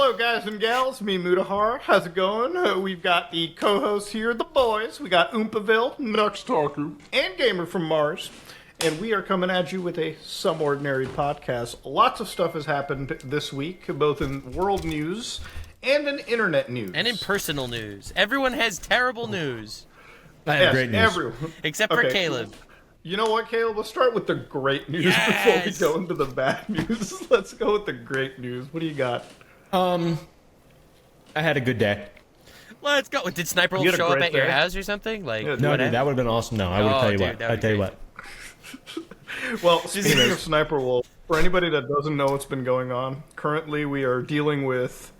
Hello, guys and gals. Me, Mutahar. How's it going? We've got the co-hosts here, the boys. We got Oompaville, Nuxtalker, and Gamer from Mars. And we are coming at you with a Some Ordinary podcast. Lots of stuff has happened this week, both in world news and in internet news. And in personal news. Everyone has terrible news. I have great news. Everyone. Except for Caleb. You know what, Caleb? Let's start with the great news before we go into the bad news. Let's go with the great news. What do you got? I had a good day. Let's go. Did SSSniperwolf show up at your house or something? Like, no, dude, that would have been awesome. No, I would tell you what. I tell you what. Well, speaking of SSSniperwolf, for anybody that doesn't know what's been going on, currently we are dealing with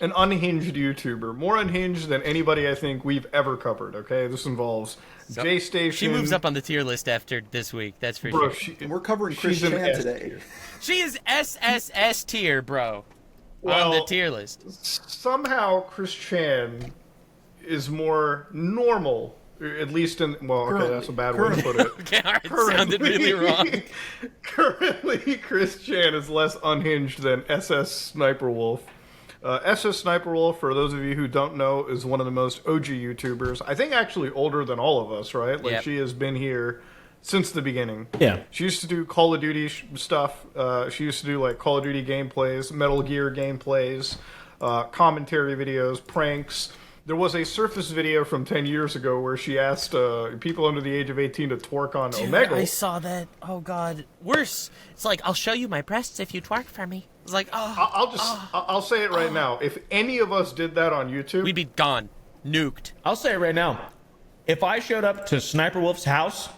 an unhinged YouTuber, more unhinged than anybody I think we've ever covered. Okay, this involves J-Station. She moves up on the tier list after this week. That's for sure. We're covering Chris Chan today. She is SSS tier, bro. On the tier list. Somehow Chris Chan is more normal, at least in... Well, okay, that's a bad way to put it. Okay, all right, sounded really wrong. Currently, Chris Chan is less unhinged than SSSniperwolf. SSSniperwolf, for those of you who don't know, is one of the most OG YouTubers. I think actually older than all of us, right? Like, She has been here since the beginning. Yeah. She used to do Call of Duty stuff. She used to do, like, Call of Duty gameplays, Metal Gear gameplays, commentary videos, pranks. There was a Surface video from 10 years ago where she asked people under the age of 18 to twerk on Omegle. I saw that. Oh, God. Worse. It's like, I'll show you my breasts if you twerk for me. It's like, I'll say it right now. If any of us did that on YouTube, we'd be gone. Nuked. I'll say it right now. If I showed up to SSSniperwolf's house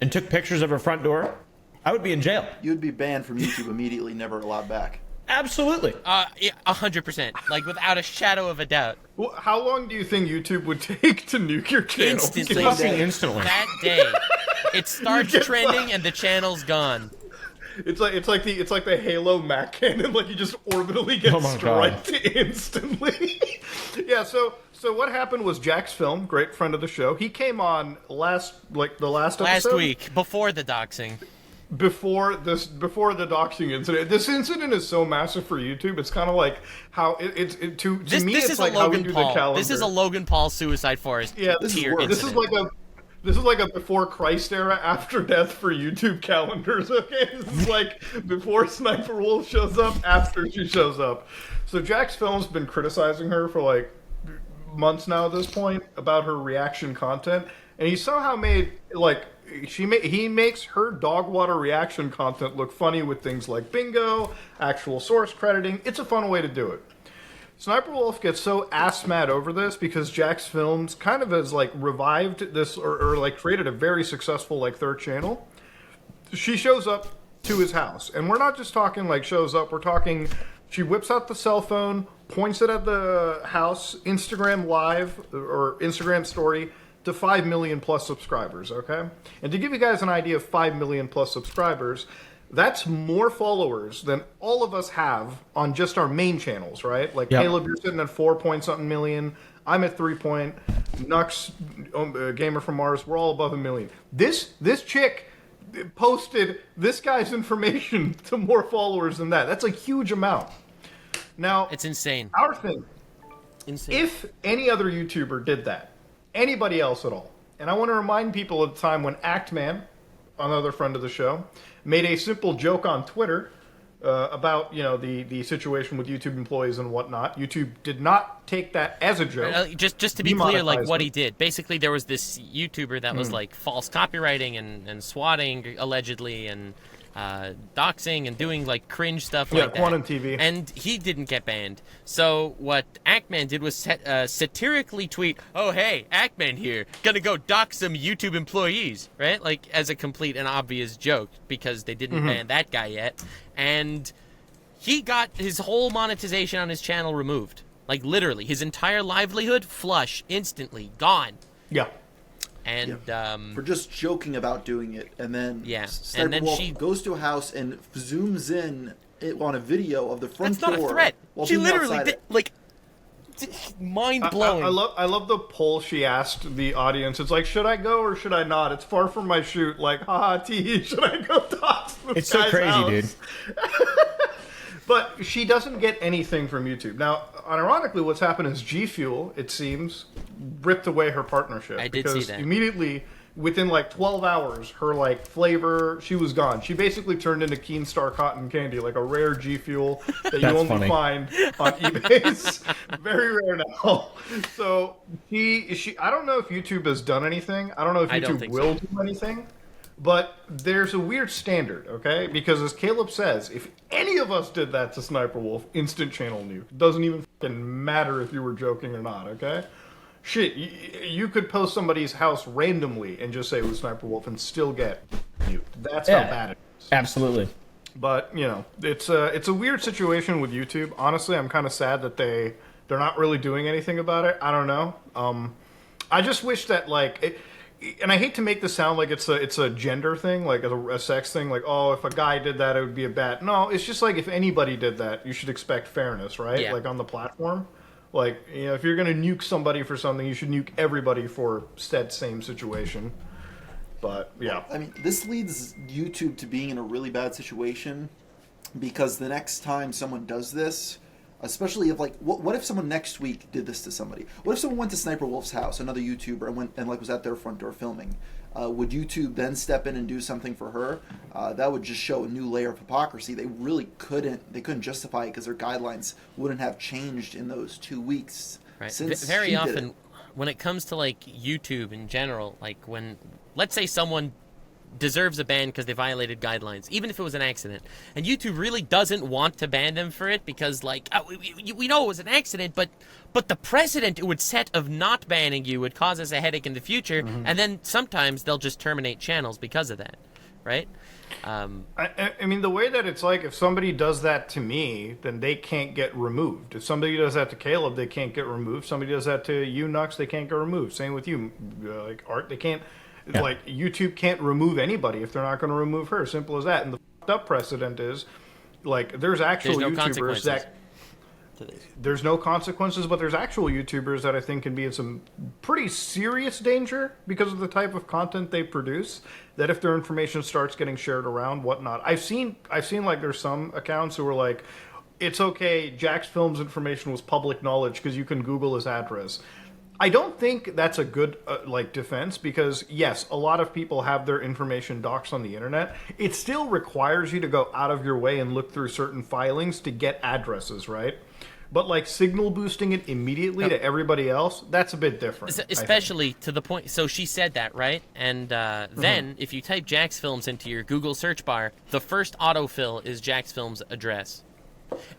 and took pictures of her front door, I would be in jail. You'd be banned from YouTube immediately, never allowed back. Absolutely. 100%. Like, without a shadow of a doubt. Well, how long do you think YouTube would take to nuke your channel? Instantly. Instantly. That day. It starts trending and the channel's gone. It's like the Halo Mac cannon, like you just orbitally get striked instantly. Yeah, so what happened was Jack's Film, great friend of the show, he came on the last episode. Last week, before the doxing. Before the doxing incident. This incident is so massive for YouTube. It's kind of like how to me it's like how we do the calendar. This is a Logan Paul Suicide Forest tier incident. This is like a before Christ era, after death for YouTube calendars, okay? This is like before SSSniperwolf shows up, after she shows up. So Jack's Film's been criticizing her for like months now at this point about her reaction content, and he somehow made like he makes her dog water reaction content look funny with things like bingo, actual source crediting. It's a fun way to do it. SSSniperwolf gets so ass mad over this because Jack's Films kind of has like revived this or like created a very successful like third channel. She shows up to his house, and we're not just talking like shows up, we're talking she whips out the cell phone, points it at the house, Instagram live or Instagram story to 5 million plus subscribers, okay? And to give you guys an idea of 5 million plus subscribers, that's more followers than all of us have on just our main channels, right? Like, Caleb, you're sitting at 4-point-something million. I'm at 3 point. Nux, Gamer from Mars, we're all above 1 million. This chick posted this guy's information to more followers than that. That's a huge amount. Now, it's insane. Our thing, if any other YouTuber did that, anybody else at all, and I want to remind people of the time when Actman, another friend of the show, made a simple joke on Twitter about the situation with YouTube employees and whatnot. YouTube did not take that as a joke. Just to be clear, like what he did. Basically, there was this YouTuber that was like false copywriting and swatting allegedly and doxing and doing like cringe stuff like that. Quantum TV. And he didn't get banned. So what Actman did was satirically tweet, "Oh hey, Actman here, gonna go dox some YouTube employees," right? Like as a complete and obvious joke because they didn't ban that guy yet. And he got his whole monetization on his channel removed. Like literally, his entire livelihood flush instantly gone. Yeah. And for just joking about doing it, and then and then she goes to a house and zooms in on a video of the front door. That's not a threat. She literally did, like, mind blowing. I love the poll she asked the audience. It's like, should I go or should I not? It's far from my shoot. Like, haha, tee, should I go dox this It's so crazy, house? dude. But she doesn't get anything from YouTube. Now, ironically, what's happened is G Fuel, it seems, ripped away her partnership. I did see that. Immediately, within like 12 hours, her like flavor, she was gone. She basically turned into Keenstar cotton candy, like a rare G Fuel that you That's only funny. find on eBay. It's very rare now. So I don't know if YouTube has done anything. I don't know if I don't YouTube think will so. do anything. But there's a weird standard, okay? Because as Caleb says, if any of us did that to Sniperwolf, instant channel nuke. Doesn't even fucking matter if you were joking or not, okay? Shit, you could post somebody's house randomly and just say it was Sniperwolf and still get nuked. That's how bad it is. Absolutely. But, you know, it's a weird situation with YouTube. Honestly, I'm kind of sad that they're not really doing anything about it. I don't know. I just wish that, like... And I hate to make this sound like it's a gender thing, like a sex thing, like, oh, if a guy did that, it would be a bad... No, it's just like if anybody did that, you should expect fairness, right? Yeah. Like on the platform. Like, you know, if you're going to nuke somebody for something, you should nuke everybody for said same situation. But, yeah. I mean, this leads YouTube to being in a really bad situation because the next time someone does this, especially if like, what if someone next week did this to somebody? What if someone went to Sniper Wolf's house, another YouTuber, and went and like was at their front door filming? Would YouTube then step in and do something for her? That would just show a new layer of hypocrisy. They really couldn't. They couldn't justify it because their guidelines wouldn't have changed in those 2 weeks. Right. Since Very she did often, it. when it comes to like YouTube in general, like when let's say someone deserves a ban because they violated guidelines, even if it was an accident, and YouTube really doesn't want to ban them for it because, like, we know it was an accident, but the precedent it would set of not banning you would cause us a headache in the future, and then sometimes they'll just terminate channels because of that, right? I mean, the way that it's like, if somebody does that to me, then they can't get removed. If somebody does that to Caleb, they can't get removed. Somebody does that to you, Nux, they can't get removed. Same with you, like Art, they can't. Yeah. Like, YouTube can't remove anybody if they're not going to remove her. Simple as that. And the fucked up precedent is, like, there's actual There's no YouTubers consequences that... to this. There's no consequences, but there's actual YouTubers that I think can be in some pretty serious danger because of the type of content they produce, that if their information starts getting shared around, whatnot. I've seen like, there's some accounts who are like, it's okay, Jack's Films information was public knowledge because you can Google his address. I don't think that's a good like defense because yes, a lot of people have their information doxed on the internet. It still requires you to go out of your way and look through certain filings to get addresses, right? But like signal boosting it immediately to everybody else, that's a bit different. Especially to the point. So she said that, right? And then if you type Jack's Films into your Google search bar, the first autofill is Jack's Films address.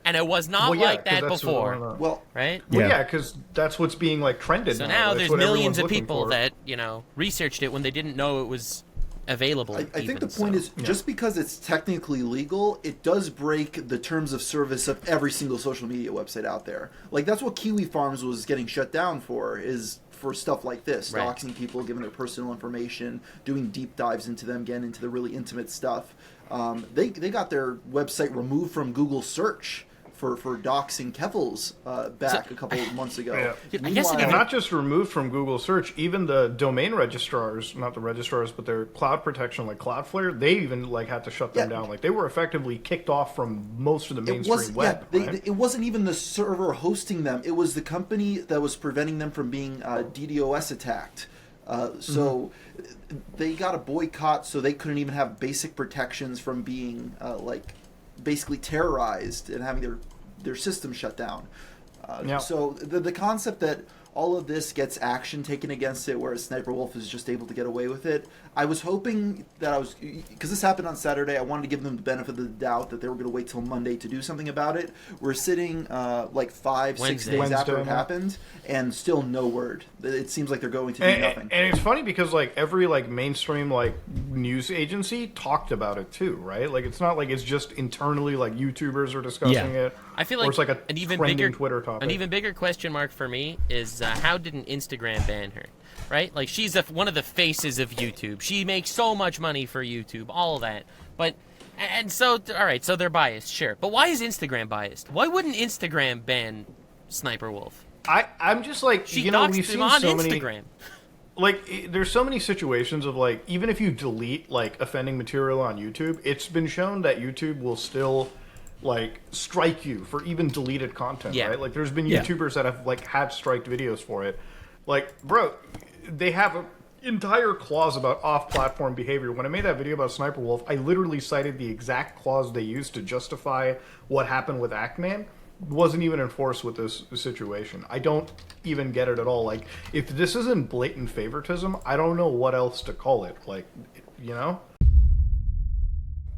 And it was not like that before, Well, right? Well, yeah, because that's what's being like trended. So now now That's there's what millions everyone's of looking people for. that, you know, researched it when they didn't know it was available. I think even, the point so. is, just because it's technically legal, it does break the terms of service of every single social media website out there. Like, that's what Kiwi Farms was getting shut down for, is for stuff like this. Right. Doxing people, giving their personal information, doing deep dives into them, getting into the really intimate stuff. They got their website removed from Google search for doxing Keffels back a couple of months ago. Yeah. I guess it And even- not just removed from Google search, even the domain registrars, not the registrars, but their cloud protection, like Cloudflare, they even like had to shut them down. Like they were effectively kicked off from most of the mainstream web. Right? It wasn't even the server hosting them. It was the company that was preventing them from being DDoS attacked. So they got a boycott, so they couldn't even have basic protections from being like basically terrorized and having their system shut down. So the concept that all of this gets action taken against it, whereas Sniper Wolf is just able to get away with it. I was hoping that because this happened on Saturday, I wanted to give them the benefit of the doubt that they were going to wait till Monday to do something about it. We're sitting like 5-6 days after it happened, and still no word. It seems like they're going to do nothing. And it's funny because like every like mainstream like news agency talked about it too, right? Like it's not like it's just internally like YouTubers are discussing it. I feel or like it's like an even trending bigger Twitter topic. An even bigger question mark for me is how didn't Instagram ban her? Right? Like she's one of the faces of YouTube. She makes so much money for YouTube, all of that. But and so all right, so they're biased, sure. But why is Instagram biased? Why wouldn't Instagram ban Sniper Wolf? I'm just like She you know doxed we've him seen on so Instagram. many like there's so many situations of like even if you delete like offending material on YouTube, it's been shown that YouTube will still like strike you for even deleted content, Yeah. right? Like there's been Yeah. YouTubers that have like had striked videos for it. Like, bro, they have an entire clause about off-platform behavior. When I made that video about Sniperwolf, I literally cited the exact clause they used to justify what happened with Actman. Wasn't even enforced with this situation. I don't even get it at all. Like, if this isn't blatant favoritism, I don't know what else to call it. Like, you know?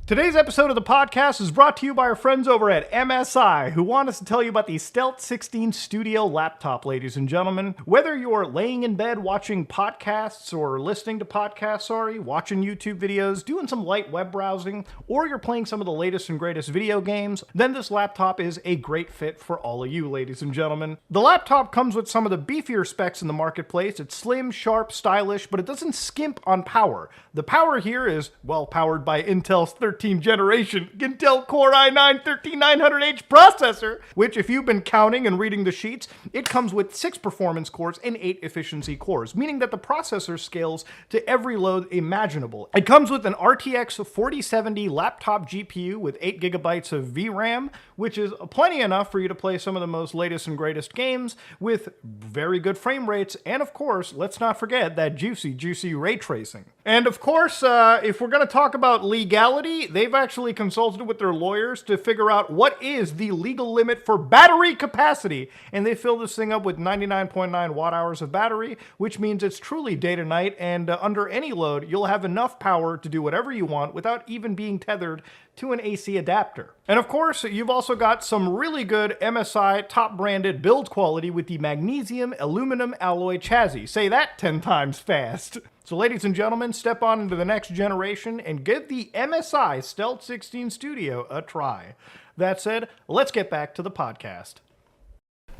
Today's episode of the podcast is brought to you by our friends over at MSI, who want us to tell you about the Stealth 16 Studio laptop, ladies and gentlemen. Whether you're laying in bed watching podcasts or listening to podcasts, watching YouTube videos, doing some light web browsing, or you're playing some of the latest and greatest video games, then this laptop is a great fit for all of you, ladies and gentlemen. The laptop comes with some of the beefier specs in the marketplace. It's slim, sharp, stylish, but it doesn't skimp on power. The power here is, well, powered by Intel's 13th generation Intel Core i9-13900H processor, which, if you've been counting and reading the sheets, it comes with 6 performance cores and 8 efficiency cores, meaning that the processor scales to every load imaginable. It comes with an RTX 4070 laptop GPU with 8 gigabytes of VRAM, which is plenty enough for you to play some of the most latest and greatest games with very good frame rates, and of course, let's not forget that juicy ray tracing. And of course, if we're going to talk about legality, they've actually consulted with their lawyers to figure out what is the legal limit for battery capacity, and they fill this thing up with 99.9 watt hours of battery, which means it's truly day to night, and under any load, you'll have enough power to do whatever you want without even being tethered to an AC adapter. And of course, you've also got some really good MSI top branded build quality with the magnesium aluminum alloy chassis. Say that 10 times fast. So ladies and gentlemen, step on into the next generation and give the MSI Stealth 16 Studio a try. That said, let's get back to the podcast.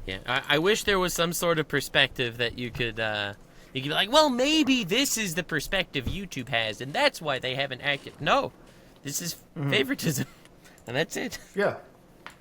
Yeah, I wish there was some sort of perspective that you could be like, well, maybe this is the perspective YouTube has, and that's why they haven't acted. No, this is favoritism, and that's it. Yeah.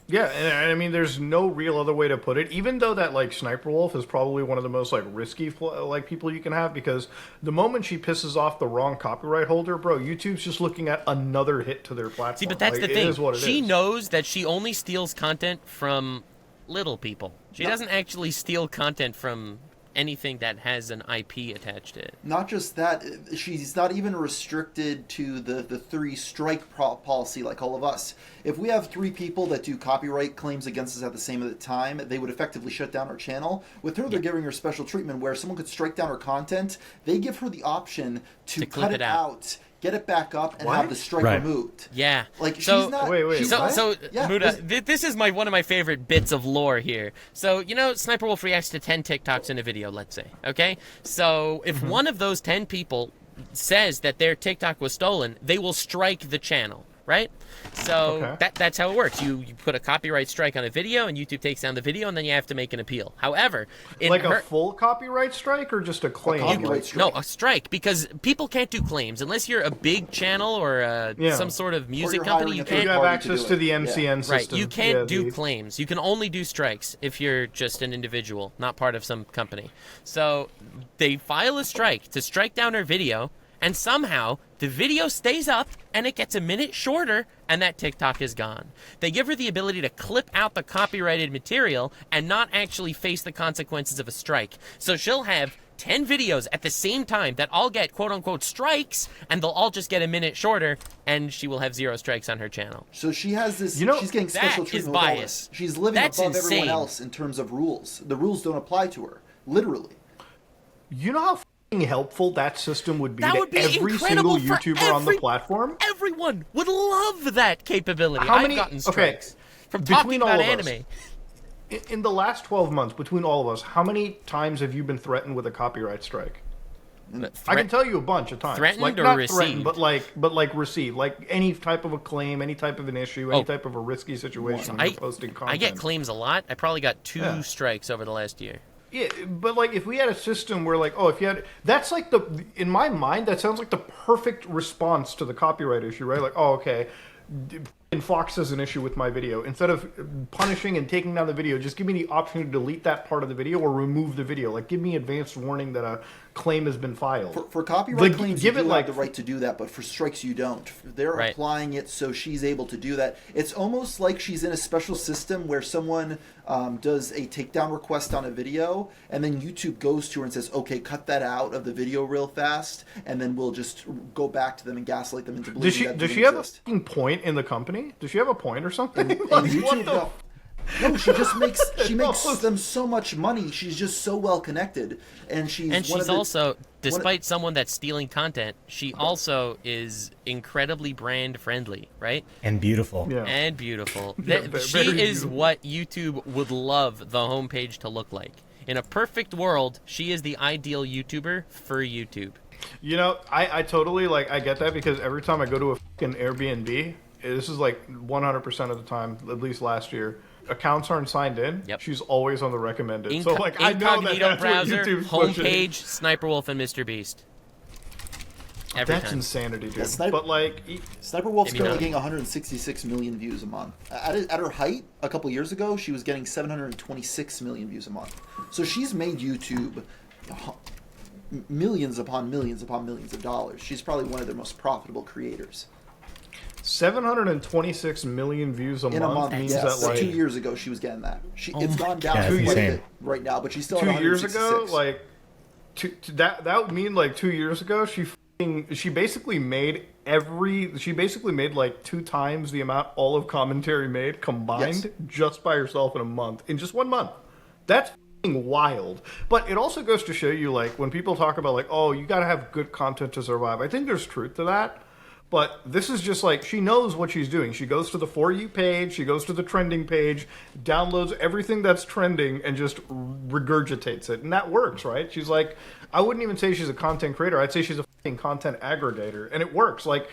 Yeah, and I mean, there's no real other way to put it. Even though that, like, Sniperwolf is probably one of the most, like, risky, like, people you can have, because the moment she pisses off the wrong copyright holder, bro, YouTube's just looking at another hit to their platform. See, but that's like, the thing. It is what it she is. knows that she only steals content from little people. She doesn't actually steal content from anything that has an IP attached to it. Not just that, she's not even restricted to the 3 strike policy like all of us. If we have 3 people that do copyright claims against us at the same time, they would effectively shut down our channel. With her, they're giving her special treatment where someone could strike down her content. They give her the option to cut it out, get it back up, and have the strike removed. Yeah. Like, so, she's not... Wait. she's So, yeah, Muda, this is one of my favorite bits of lore here. So, you know, Sniperwolf reacts to 10 TikToks in a video, let's say, okay? So, if one of those 10 people says that their TikTok was stolen, they will strike the channel, right? So, that's how it works. You put a copyright strike on a video, and YouTube takes down the video, and then you have to make an appeal. However, a full copyright strike or just a claim? copyright strike. No, a strike, because people can't do claims unless you're a big channel or some sort of music company. You You can't have access to the MCN system. Right, you can't do claims. You can only do strikes if you're just an individual, not part of some company. So they file a strike to strike down her video, and somehow the video stays up and it gets a minute shorter, and that TikTok is gone. They give her the ability to clip out the copyrighted material and not actually face the consequences of a strike. So she'll have 10 videos at the same time that all get quote-unquote strikes, and they'll all just get a minute shorter, and she will have 0 strikes on her channel. So she has this, You know, she's getting special that is treatment with all bias. this. She's living That's above insane. everyone else in terms of rules. The rules don't apply to her, literally. You know how f***ing helpful that system would be That to would be every incredible single for YouTuber on the platform? Everyone would love that capability. How I've many- gotten okay, strikes from talking between all about of us, anime. In the last 12 months, between all of us, how many times have you been threatened with a copyright strike? I can tell you a bunch of times. Threatened like, or not received? threatened, but like received. Like any type of a claim, any type of an issue, any type of a risky situation when you're posting content. I get claims a lot. I probably got 2 strikes over the last year. Yeah, but like if we had a system where like, oh, if you had, that's like in my mind, that sounds like the perfect response to the copyright issue, right? Like, oh, okay, and Fox has an issue with my video. Instead of punishing and taking down the video, just give me the option to delete that part of the video or remove the video. Like, give me advanced warning that a claim has been filed. For copyright Like, claims, give you it, do like- have the right to do that, but for strikes, you don't. They're Right. applying it so she's able to do that. It's almost like she's in a special system where someone does a takedown request on a video, and then YouTube goes to her and says, okay, cut that out of the video real fast, and then we'll just go back to them and gaslight them into believing that Does didn't she have a exist. fucking point in the company? Does she have a point or something? And Like, what YouTube, the no, she just makes them so much money. She's just so well connected, and she's And one she's of the, also, despite someone that's stealing content, she also is incredibly brand friendly, right? And beautiful. Yeah. And beautiful. Yeah, She very is beautiful. what YouTube would love the homepage to look like. In a perfect world, she is the ideal YouTuber for YouTube. You know, I totally, like, I get that because every time I go to a fucking Airbnb, this is like 100% of the time, at least last year, accounts aren't signed in. Yep. She's always on the recommended. So, like, I know that Incognito that's browser, what YouTube's pushing. homepage, Sniperwolf, and Mr. Beast. Every That's time. insanity, dude. Yeah, But, like, Sniperwolf's Maybe currently not. getting 166 million views a month. At her height, a couple years ago, she was getting 726 million views a month. So she's made YouTube millions upon millions upon millions of dollars. She's probably one of their most profitable creators. 726 million views In a month, means yes. that, So like, 2 years ago, she was getting that. It's gone down God, quite a insane. bit right now, but she's still at 2 years ago, 166. like, that would mean, like, 2 years ago, she basically made like 2 times the amount all of commentary made combined Yes. just by herself in a month, in just 1 month. That's fucking wild. But it also goes to show you, like, when people talk about, like, oh, you gotta have good content to survive, I think there's truth to that. But this is just like, she knows what she's doing. She goes to the For You page, she goes to the trending page, downloads everything that's trending, and just regurgitates it. And that works, right? She's like, I wouldn't even say she's a content creator. I'd say she's a fucking content aggregator. And it works. Like,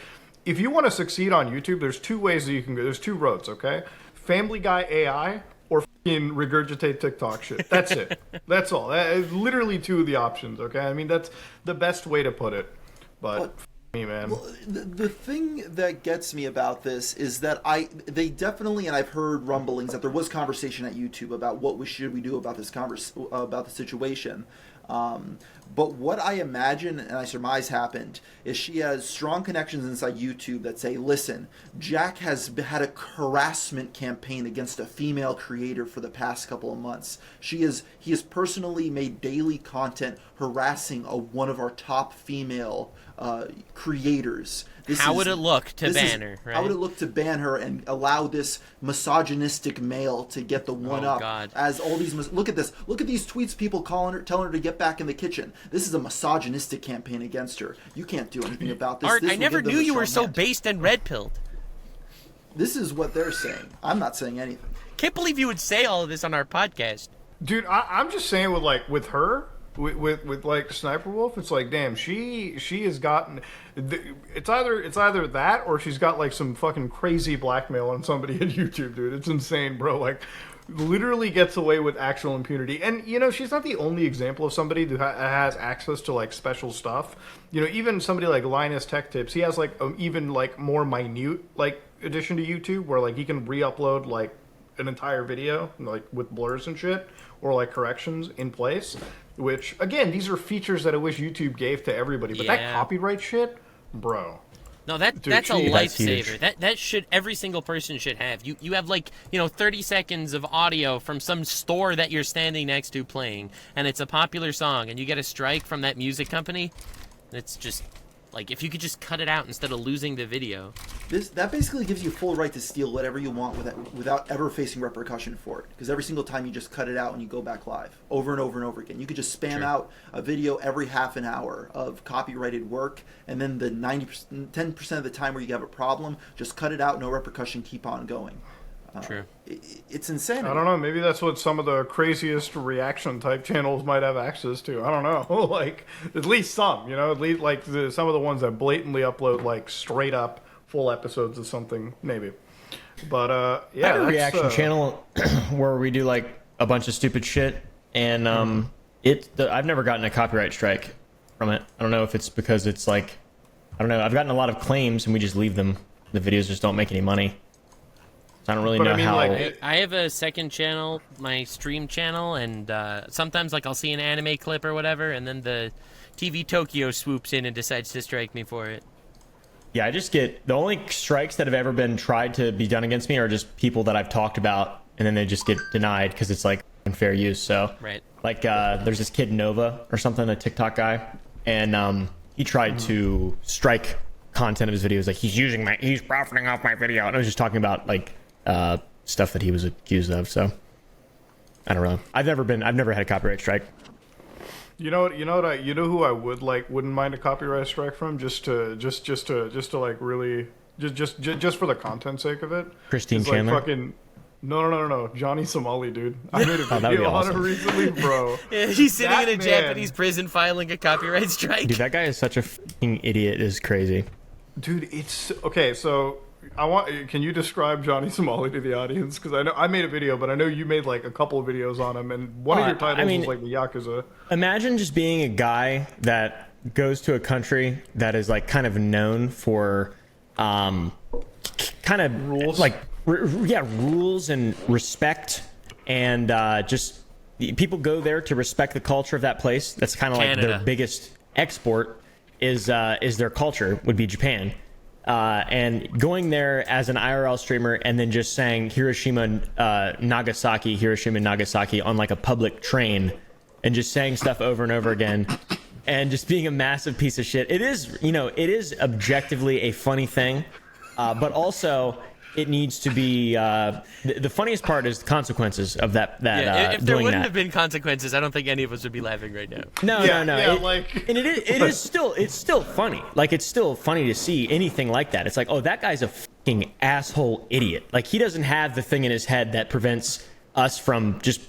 if you want to succeed on YouTube, there's 2 ways that you can go. There's 2 roads, okay? Family Guy AI or fucking regurgitate TikTok shit. That's it. That's all. That is literally 2 of the options, okay? I mean, that's the best way to put it. But me, man. Well, the thing that gets me about this is that they definitely, and I've heard rumblings that there was conversation at YouTube about what should we do about this about the situation. But what I imagine and I surmise happened is she has strong connections inside YouTube that say, listen, Jack has had a harassment campaign against a female creator for the past couple of months. He has personally made daily content harassing one of our top female creators. How would it look to ban her, right? How would it look to ban her and allow this misogynistic male to get the one Oh, up? God. As all these look at this, look at these tweets, people telling her to get back in the kitchen. This is a misogynistic campaign against her. You can't do anything about this. Art, This I will never give them knew a you were strong so hand. based and red-pilled. This is what they're saying. I'm not saying anything. Can't believe you would say all of this on our podcast. Dude, I'm just saying with her, with like Sniperwolf, it's like, damn, she has gotten, it's either that or she's got like some fucking crazy blackmail on somebody at YouTube, dude. It's insane, bro. Like, literally gets away with actual impunity. And, you know, she's not the only example of somebody who has access to, like, special stuff. You know, even somebody like Linus Tech Tips, he has, like, even, like, more minute, like, addition to YouTube where, like, he can re-upload, like, an entire video, like, with blurs and shit, or, like, corrections in place. Which, again, these are features that I wish YouTube gave to everybody. But that Yeah. copyright shit, bro. No, that's a That's huge. lifesaver. That should every single person should have. You have like 30 seconds of audio from some store that you're standing next to playing, and it's a popular song, and you get a strike from that music company. It's just like if you could just cut it out instead of losing the video. That basically gives you full right to steal whatever you want without ever facing repercussion for it. Because every single time you just cut it out and you go back live over and over and over again. You could just spam out a video every half an hour of copyrighted work, and then the 10% of the time where you have a problem, just cut it out, no repercussion, keep on going. True. It's insane. I don't know. Maybe that's what some of the craziest reaction type channels might have access to. I don't know. Like, at least some, at least like some of the ones that blatantly upload like straight up full episodes of something, maybe. But yeah, I have a that's, reaction channel where we do like a bunch of stupid shit, and I've never gotten a copyright strike from it. I don't know if it's because it's like, I don't know. I've gotten a lot of claims and we just leave them. The videos just don't make any money. So I don't really But know I mean, how. like, I have a second channel, my stream channel, and sometimes like I'll see an anime clip or whatever, and then the TV Tokyo swoops in and decides to strike me for it. Yeah, I just get the only strikes that have ever been tried to be done against me are just people that I've talked about, and then they just get denied because it's like unfair use. So, Right. like, there's this kid Nova or something, a TikTok guy, and he tried to strike content of his videos. Like he's profiting off my video, and I was just talking about like stuff that he was accused of. So, I don't know. I've never had a copyright strike. you know who I wouldn't mind a copyright strike from, just to like really just for the content sake of it. Christine It's like Chandler? fucking no, Johnny Somali, dude. I made a that'd be video on it awesome. recently, bro. Yeah, he's sitting That in a man- Japanese prison filing a copyright strike. Dude, that guy is such a fucking idiot. It's crazy. Dude, it's okay. So can you describe Johnny Somali to the audience? Because I know I made a video, but I know you made like a couple of videos on him, and one of your titles I mean, was like the Yakuza. Imagine just being a guy that goes to a country that is like kind of known for kind of Rules? like rules and respect, and just people go there to respect the culture of that place. That's kind of like their Canada. biggest export is their culture, would be Japan. And going there as an IRL streamer and then just saying Hiroshima, Nagasaki on like a public train, and just saying stuff over and over again, and just being a massive piece of shit. It is objectively a funny thing, but also it needs to be the funniest part is the consequences of that Yeah, if there doing wouldn't that. have been consequences, I don't think any of us would be laughing right now. No. Yeah, It- like- and it's still funny. Like, it's still funny to see anything like that. It's like, oh, that guy's a fucking asshole idiot. Like, he doesn't have the thing in his head that prevents us from just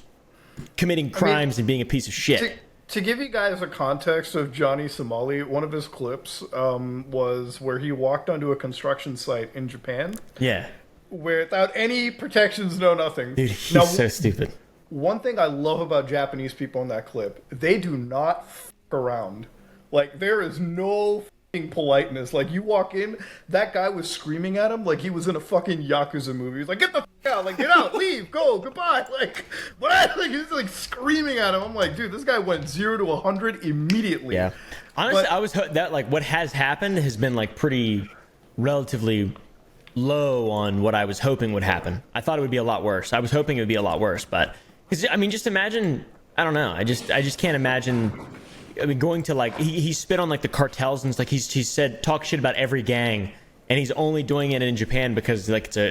committing crimes and being a piece of shit. To give you guys a context of Johnny Somali, one of his clips was where he walked onto a construction site in Japan, Yeah. without any protections, no nothing. Dude, he's Now, so stupid. one thing I love about Japanese people in that clip, they do not f around. Like, there is no f***ing politeness. Like, you walk in, that guy was screaming at him like he was in a fucking Yakuza movie. He's like, get the f*** out, like, get out, leave, go, goodbye. Like, what? Like, he's like screaming at him. I'm like, dude, this guy went 0 to 100 immediately. Yeah. Honestly, But- I was that like what has happened has been like pretty relatively low on what I was hoping would happen. I thought it would be a lot worse. I was hoping it would be a lot worse, but because I mean, just imagine. I don't know. I just can't imagine. I mean, going to like he spit on like the cartels and like he said talk shit about every gang, and he's only doing it in Japan because like they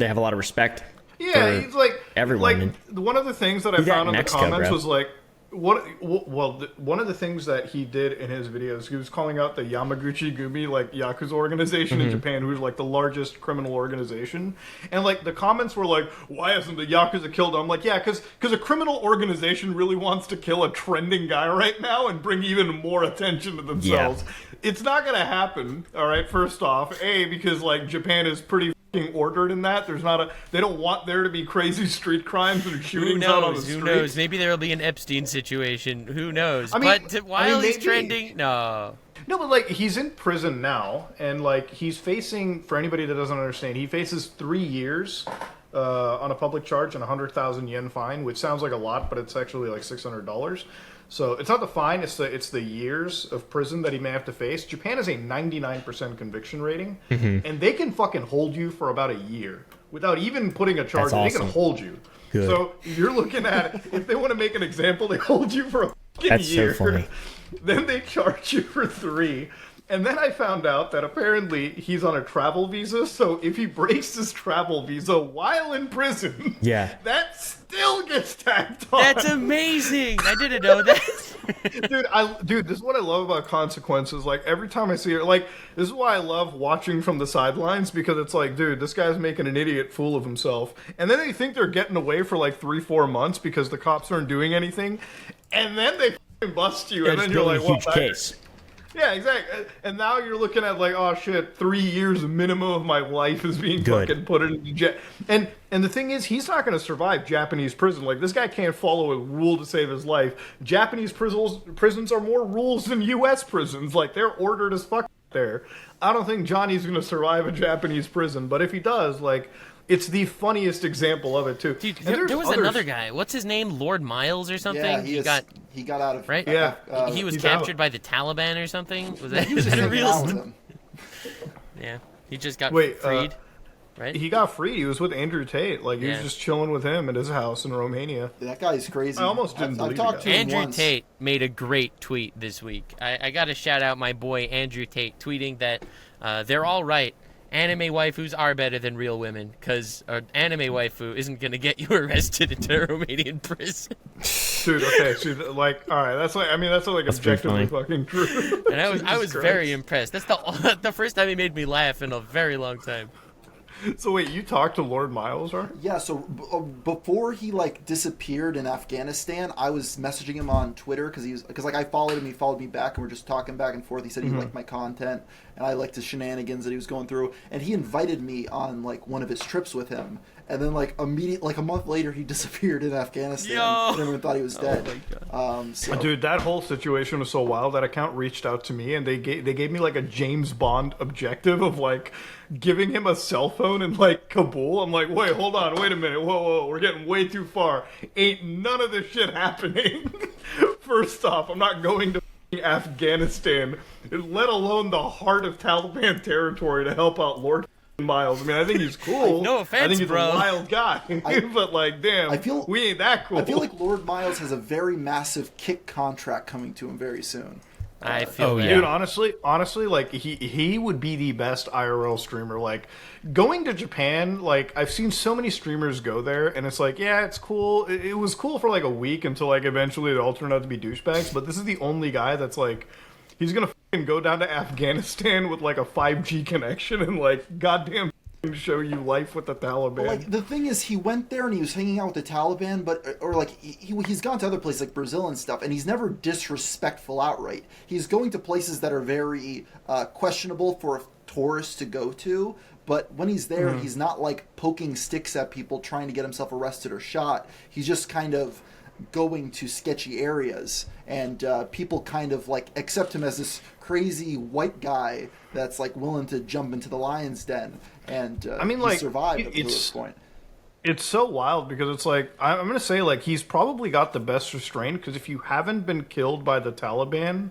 have a lot of respect. Yeah, for he's like everyone. Like, one of the things that I Do that found in in the Mexico, comments bro. was like, one of the things that he did in his videos, he was calling out the Yamaguchi Gumi like Yakuza organization Mm-hmm. in Japan, who's like the largest criminal organization, and like the comments were like, why hasn't the Yakuza killed him? I'm like, yeah, because a criminal organization really wants to kill a trending guy right now and bring even more attention to themselves. It's not gonna happen. All right, first off, because like Japan is pretty ordered in that they don't want there to be crazy street crimes and Who shootings out on the knows? streets. Who knows? Maybe there will be an Epstein situation. Who knows? I mean- While he's maybe. trending, no. No, but like he's in prison now, and like he's facing, for anybody that doesn't understand, he faces 3 years on a public charge and 100,000 yen fine, which sounds like a lot, but it's actually like $600. So it's not the fine; it's the years of prison that he may have to face. Japan has a 99% conviction rating, and they can fucking hold you for about a year without even putting a charge. That's They can awesome. hold you. Good. So you're looking at if they want to make an example, they hold you for a fucking That's so year. funny. Then they charge you for 3. And then I found out that apparently he's on a travel visa, so if he breaks his travel visa while in prison, Yeah. that still gets tacked on. That's amazing. I didn't know that. Dude, this is what I love about consequences. Like, every time I see it, like, this is why I love watching from the sidelines, because it's like, dude, this guy's making an idiot fool of himself. And then they think they're getting away for like 3-4 months because the cops aren't doing anything. And then they fucking bust you, and It's then you're building like, a huge well, case. yeah, exactly. And now you're looking at like, oh shit, 3 years minimum of my life is being Good. fucking put into jail. And the thing is, he's not going to survive Japanese prison. Like, this guy can't follow a rule to save his life. Japanese prisons are more rules than U.S. prisons. Like, they're ordered as fuck there. I don't think Johnny's going to survive a Japanese prison. But if he does, like, It's the funniest example of it too. Dude, And there there's was others. another guy. What's his name? Lord Miles or something? Yeah, he got out of right. Yeah. He was he's captured out. by the Taliban or something. Was that, He was is just that a hanging real? out with him. Yeah, he just got Wait, freed. Right? He got freed. He was with Andrew Tate. Like he was Yeah. just chilling with him at his house in Romania. That guy's crazy. I almost didn't I've believe talked the to guy. him Andrew once. Tate made a great tweet this week. I got to shout out my boy Andrew Tate, tweeting that they're all right. Anime waifus are better than real women, because an anime waifu isn't going to get you arrested into a Romanian prison. Dude, okay, so like, all right, that's like pretty objectively funny. fucking true. And I was Jesus very Christ. impressed. That's the first time he made me laugh in a very long time. So wait, you talked to Lord Miles, right? Yeah, so before he like disappeared in Afghanistan, I was messaging him on Twitter because like I followed him, he followed me back, and we're just talking back and forth. He said he liked my content, and I liked the shenanigans that he was going through, and he invited me on like one of his trips with him. And then like like a month later, he disappeared in Afghanistan. Yo! And everyone thought he was dead. So, Dude, that whole situation was so wild. That account reached out to me, and they gave me like a James Bond objective of like giving him a cell phone in like Kabul. I'm like, wait, hold on, wait a minute, whoa, we're getting way too far. Ain't none of this shit happening. First off, I'm not going to Afghanistan, let alone the heart of Taliban territory, to help out Lord Miles. I mean, I think he's cool. No offense, I think he's bro. a wild guy. But like, damn, we ain't that cool. I feel like Lord Miles has a very massive kick contract coming to him very soon. I feel Oh, that. yeah. Dude, honestly, like he would be the best IRL streamer. Like going to Japan, like I've seen so many streamers go there, and it's like, yeah, it's cool. It was cool for like a week until like eventually it all turned out to be douchebags. But this is the only guy that's like, he's gonna fucking go down to Afghanistan with like a 5G connection and like goddamn show you life with the Taliban. But like the thing is, he went there and he was hanging out with the Taliban, but or like he's gone to other places like Brazil and stuff, and he's never disrespectful outright. He's going to places that are very questionable for tourists to go to. But when he's there, he's not like poking sticks at people trying to get himself arrested or shot. He's just kind of going to sketchy areas, and people kind of like accept him as this crazy white guy that's like willing to jump into the lion's den, and I mean, he like, survived up to it's- this point. It's so wild because it's like I'm gonna say like he's probably got the best restraint, because if you haven't been killed by the Taliban,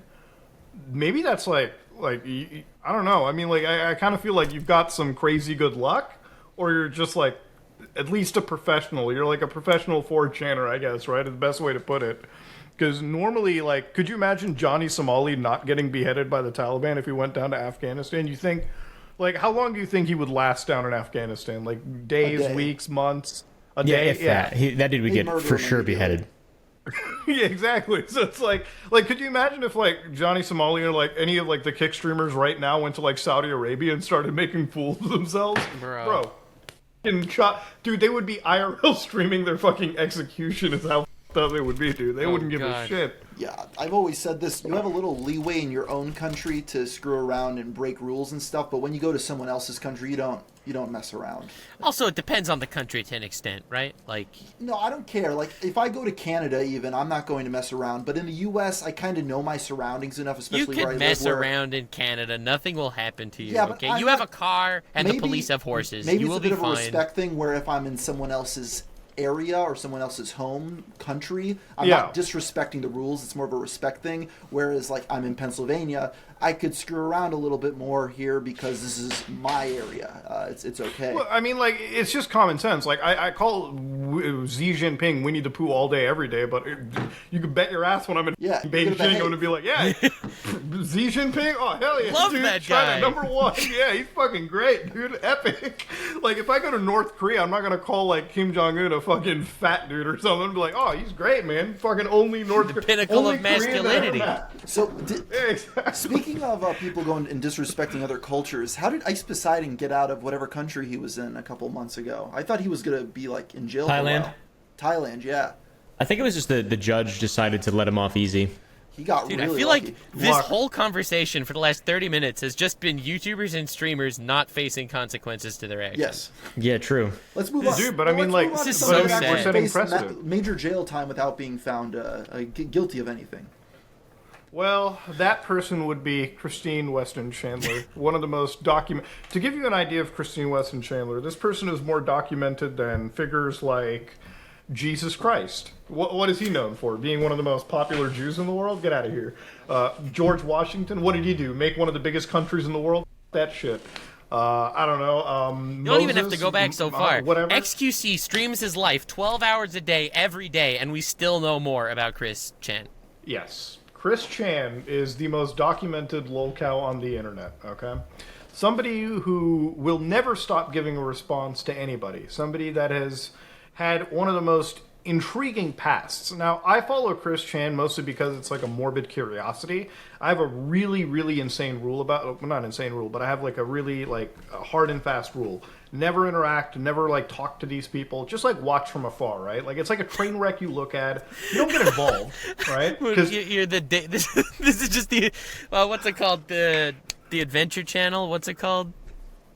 maybe that's like I don't know. I mean, like I kind of feel like you've got some crazy good luck, or you're just like at least a professional. You're like a professional 4chaner, I guess, right? Is the best way to put it. Because normally, like, could you imagine Johnny Somali not getting beheaded by the Taliban if he went down to Afghanistan? You think, like, how long do you think he would last down in Afghanistan? Like days, day. weeks, months, a Yeah, day? if that. That dude would They'd get murder for him sure immediately. beheaded. Yeah, exactly. So it's like, could you imagine if like Johnny Somali or like any of like the kick streamers right now went to like Saudi Arabia and started making fools of themselves, Bro. Dude, they would be IRL streaming their fucking execution. Is how f***ed up they would be, dude. They wouldn't give a God. shit. Yeah, I've always said this. You have a little leeway in your own country to screw around and break rules and stuff, but when you go to someone else's country, you don't mess around. Also, it depends on the country to an extent, right? Like, No, I don't care. Like, if I go to Canada even, I'm not going to mess around. But in the U.S., I kind of know my surroundings enough, you especially where I can live. mess where around in Canada. Nothing will happen to you, Yeah, but okay? I'm You have a not- car, and the maybe- police have horses. Maybe You it's will a bit be of a fine. respect thing where if I'm in someone else's area or someone else's home country, I'm Yeah. not disrespecting the rules. It's more of a respect thing. Whereas, like, I'm in Pennsylvania, I could screw around a little bit more here because this is my area. It's okay. Well, I mean, like, it's just common sense. Like, I call Xi Jinping Winnie the Pooh all day, every day, but you can bet your ass when I'm in Yeah, you're Beijing, gonna bet, I'm hey. going to be like, yeah, Xi Jinping? Oh, hell yeah, Love dude. that China, guy. #1. Yeah, he's fucking great, dude. Epic. Like, if I go to North Korea, I'm not going to call, like, Kim Jong-un a fucking fat dude or something. I'm be like, oh, he's great, man. Fucking only North Korea. pinnacle of masculinity. So, Yeah, exactly. speaking of people going and disrespecting other cultures, how did Ice Poseidon get out of whatever country he was in a couple months ago? I thought he was gonna be like in jail. Thailand? For a while. Thailand, yeah. I think it was just the judge decided to let him off easy. He got Dude, really I feel lucky. like this Luck. whole conversation for the last 30 minutes has just been YouTubers and streamers not facing consequences to their actions. Yes. Yeah, true. Let's move on. Dude, but I mean, let's like, move on to this is someone so that sad. actually We're setting faced precedent. major jail time without being found guilty of anything. Well, that person would be Christine Weston Chandler, one of the most document. To give you an idea of Christine Weston Chandler, this person is more documented than figures like Jesus Christ. What is he known for? Being one of the most popular Jews in the world? Get out of here. George Washington, what did he do? Make one of the biggest countries in the world? That shit. I don't know. You don't even have to go back so far. Whatever. XQC streams his life 12 hours a day, every day, and we still know more about Chris Chan. Yes. Chris Chan is the most documented lolcow on the internet, okay? Somebody who will never stop giving a response to anybody. Somebody that has had one of the most intriguing pasts. Now, I follow Chris Chan mostly because it's like a morbid curiosity. I have a really, really insane rule about, well, not insane rule, but I have like a really like a hard and fast rule. Never interact, never like talk to these people. Just like watch from afar, right? Like it's like a train wreck you look at. You don't get involved, right? Because You're this is just the what's it called, the Adventure Channel? What's it called?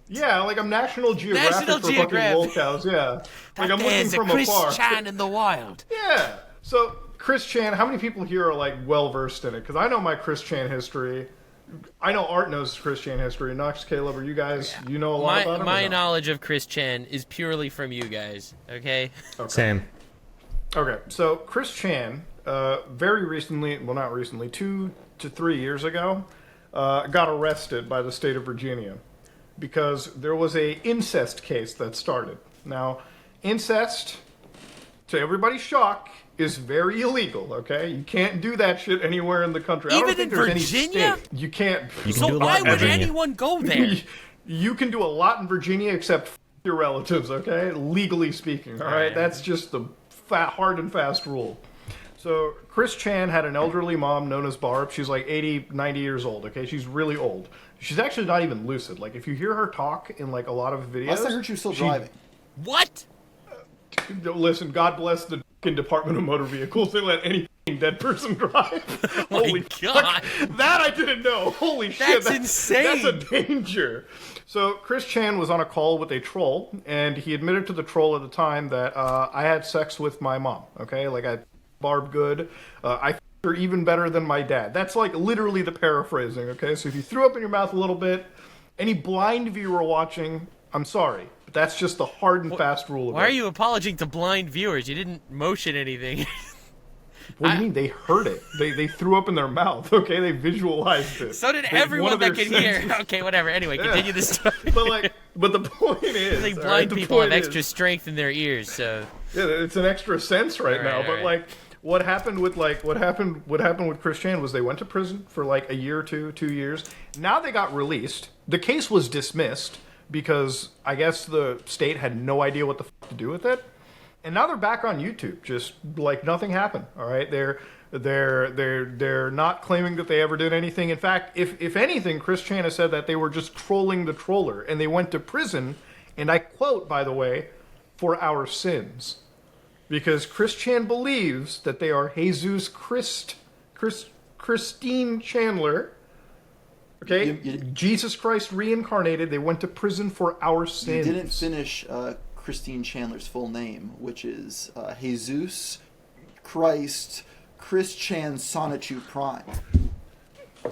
yeah, like I'm National Geographic for fucking lolcows. Yeah, like I'm looking from Chris afar. Chan in the wild. Yeah. So Chris Chan, how many people here are like well versed in it? Because I know my Chris Chan history. I know Art knows Chris Chan history. Nox, Caleb, are you guys? You know a lot about him? My knowledge of Chris Chan is purely from you guys. Okay. Same. Okay. So Chris Chan, very recently, well, not recently, 2 to 3 years ago, got arrested by the state of Virginia because there was a incest case that started. Now, incest, to everybody's shock, is very illegal, okay? You can't do that shit anywhere in the country. I don't Even think in there's any Virginia? state you can't. You can So do a lot why in would Virginia. anyone go there? You can do a lot in Virginia except your relatives, okay? Legally speaking, all right? That's just the hard and fast rule. So Chris Chan had an elderly mom known as Barb. She's like 80, 90 years old, okay? She's really old. She's actually not even lucid. Like, if you hear her talk in, like, a lot of videos... Last I heard she was still driving. What? Listen, God bless the Department of Motor Vehicles. They let any dead person drive. Oh my God. Fuck. That I didn't know. Holy shit. That's insane. That's a danger. So Chris Chan was on a call with a troll, and he admitted to the troll at the time that I had sex with my mom, okay? Like, I Barb good. I f***ed her even better than my dad. That's, like, literally the paraphrasing, okay? So if you threw up in your mouth a little bit, any blind viewer watching, I'm sorry. But that's just the hard and fast rule of it. Why are you apologizing to blind viewers? You didn't motion anything. What do you mean? They heard it. They threw up in their mouth, okay? They visualized it. So did One everyone of that their could hear. senses. Okay, whatever. Anyway, continue the story. But the point is, Like all blind right, the people have point extra is- strength in their ears, so Yeah, it's an extra sense right now. Alright, But alright. like, what happened with Chris Chan was they went to prison for like a year or 2 years. Now they got released. The case was dismissed because I guess the state had no idea what the f- to do with it. And now they're back on YouTube, just like nothing happened. All right, they're not claiming that they ever did anything. In fact, if anything, Chris Chan has said that they were just trolling the troller, and they went to prison. And I quote, by the way, for our sins, because Chris Chan believes that they are Jesus Christine Chandler. Okay, Jesus Christ reincarnated. They went to prison for our You sins. didn't finish Christine Chandler's full name, which is Jesus Christ Chris Chan Sonichu Prime.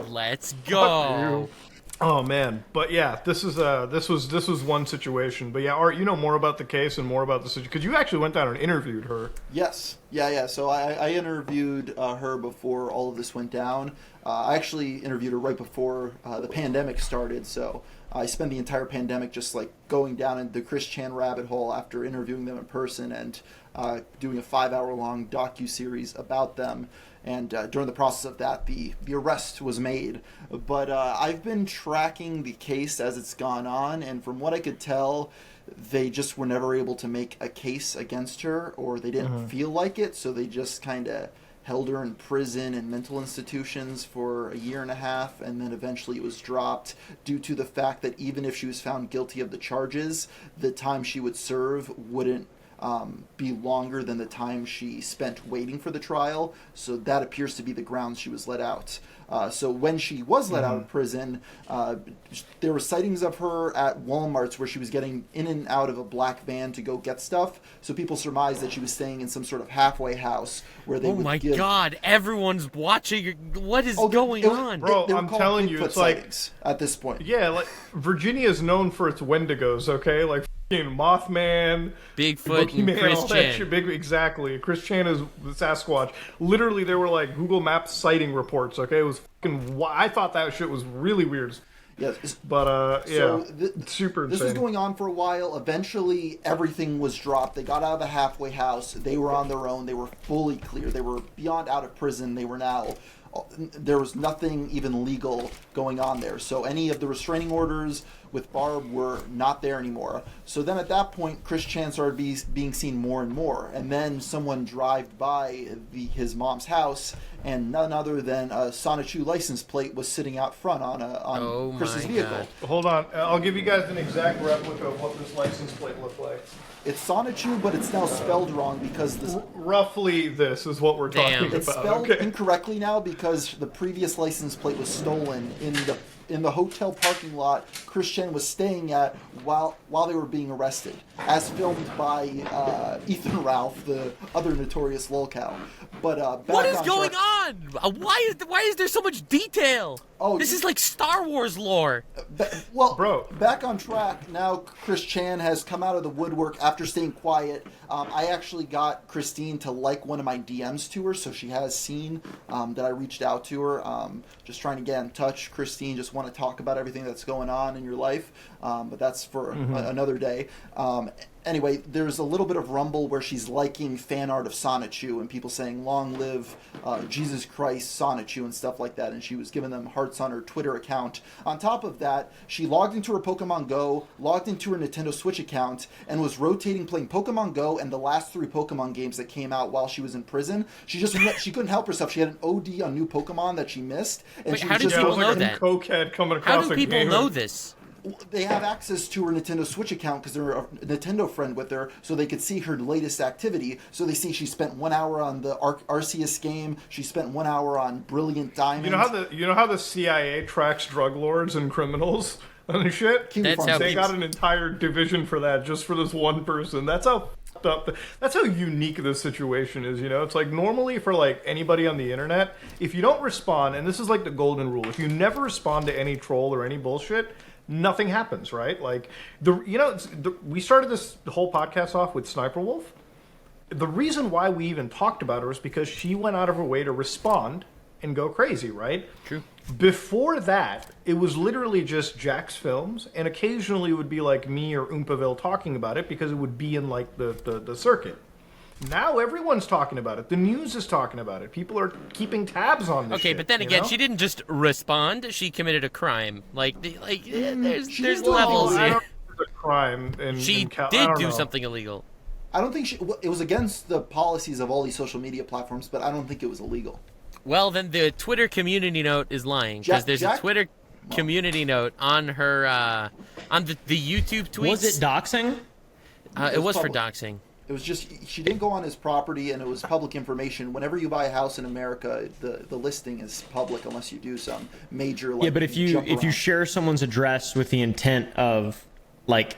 let's Fuck go. you. Oh man, but yeah, this was one situation. But yeah, Art, you know more about the case and more about the situation because you actually went down and interviewed her. Yes. Yeah. So I interviewed her before all of this went down. I actually interviewed her right before the pandemic started. So I spent the entire pandemic just like going down into the Chris Chan rabbit hole after interviewing them in person and doing a 5-hour-long docu-series about them. And during the process of that, the arrest was made. But I've been tracking the case as it's gone on, and from what I could tell, they just were never able to make a case against her, or they didn't feel like it, so they just kind of held her in prison and mental institutions for a year and a half, and then eventually it was dropped due to the fact that even if she was found guilty of the charges, the time she would serve wouldn't be longer than the time she spent waiting for the trial. So that appears to be the grounds she was let out. So when she was let out of prison, there were sightings of her at Walmarts where she was getting in and out of a black van to go get stuff. So people surmised that she was staying in some sort of halfway house where they would give... God, everyone's watching. What is going on? Bro, I'm telling you, it's like... at this point. Yeah, like, Virginia is known for its Wendigos, okay? Like, Mothman, Bigfoot, and Chris Chan. Exactly. Chris Chan is the Sasquatch. Literally, there were like Google Maps sighting reports. Okay, it was fucking. I thought that shit was really weird. Yes, but so super insane. This was going on for a while. Eventually, everything was dropped. They got out of the halfway house. They were on their own. They were fully clear. They were beyond out of prison. They were now. There was nothing even legal going on there. So any of the restraining orders with Barb were not there anymore. So then at that point, Chris Chan started being seen more and more. And then someone drove by his mom's house, and none other than a Sonichu license plate was sitting out front on Chris's vehicle. Hold on. I'll give you guys an exact replica of what this license plate looked like. It's Sonichu, but it's now spelled wrong because this... Roughly this is what we're talking about. It's spelled incorrectly now because the previous license plate was stolen in the hotel parking lot Chris Chen was staying at while they were being arrested, as filmed by Ethan Ralph, the other notorious lolcow. But what is going on? Why is there so much detail? Oh, this is like Star Wars lore. Bro, back on track now. Chris Chan has come out of the woodwork after staying quiet. I actually got Christine to like one of my DMs to her, so she has seen that I reached out to her. Just trying to get in touch. Christine, just want to talk about everything that's going on in your life, but that's for another day. Anyway, there's a little bit of rumble where she's liking fan art of Sonichu and people saying "Long live Jesus Christ Sonichu" and stuff like that, and she was giving them hearts on her Twitter account. On top of that, she logged into her Pokemon Go, logged into her Nintendo Switch account, and was rotating playing Pokemon Go and the last 3 Pokemon games that came out while she was in prison. She couldn't help herself. She had an OD on new Pokemon that she missed, and she how was did just people know like that? Cokehead coming across How do people know this? They have access to her Nintendo Switch account because they're a Nintendo friend with her, so they could see her latest activity. So they see she spent 1 hour on the Arceus game. She spent 1 hour on Brilliant Diamond. You know how the CIA tracks drug lords and criminals and shit? They got an entire division for that, just for this one person. That's how fucked up. That's how unique this situation is. You know, it's like normally for like anybody on the internet, if you don't respond, and this is like the golden rule, if you never respond to any troll or any bullshit, nothing happens, right? Like we started this whole podcast off with Sniperwolf. The reason why we even talked about her is because she went out of her way to respond and go crazy, right? True. Before that, it was literally just Jack's Films, and occasionally it would be like me or Oompaville talking about it because it would be in like the circuit. Now everyone's talking about it. The news is talking about it. People are keeping tabs on this. Okay, but then again, she didn't just respond. She committed a crime. There's levels here. A crime. She did do something illegal. I don't think it was against the policies of all these social media platforms, but I don't think it was illegal. Well, then the Twitter community note is lying because there's a Twitter community note on her on the YouTube tweets. Was it doxing? It was for doxing. It was just, she didn't go on his property, and it was public information. Whenever you buy a house in America, the listing is public unless you do some major yeah, but if you share someone's address with the intent of like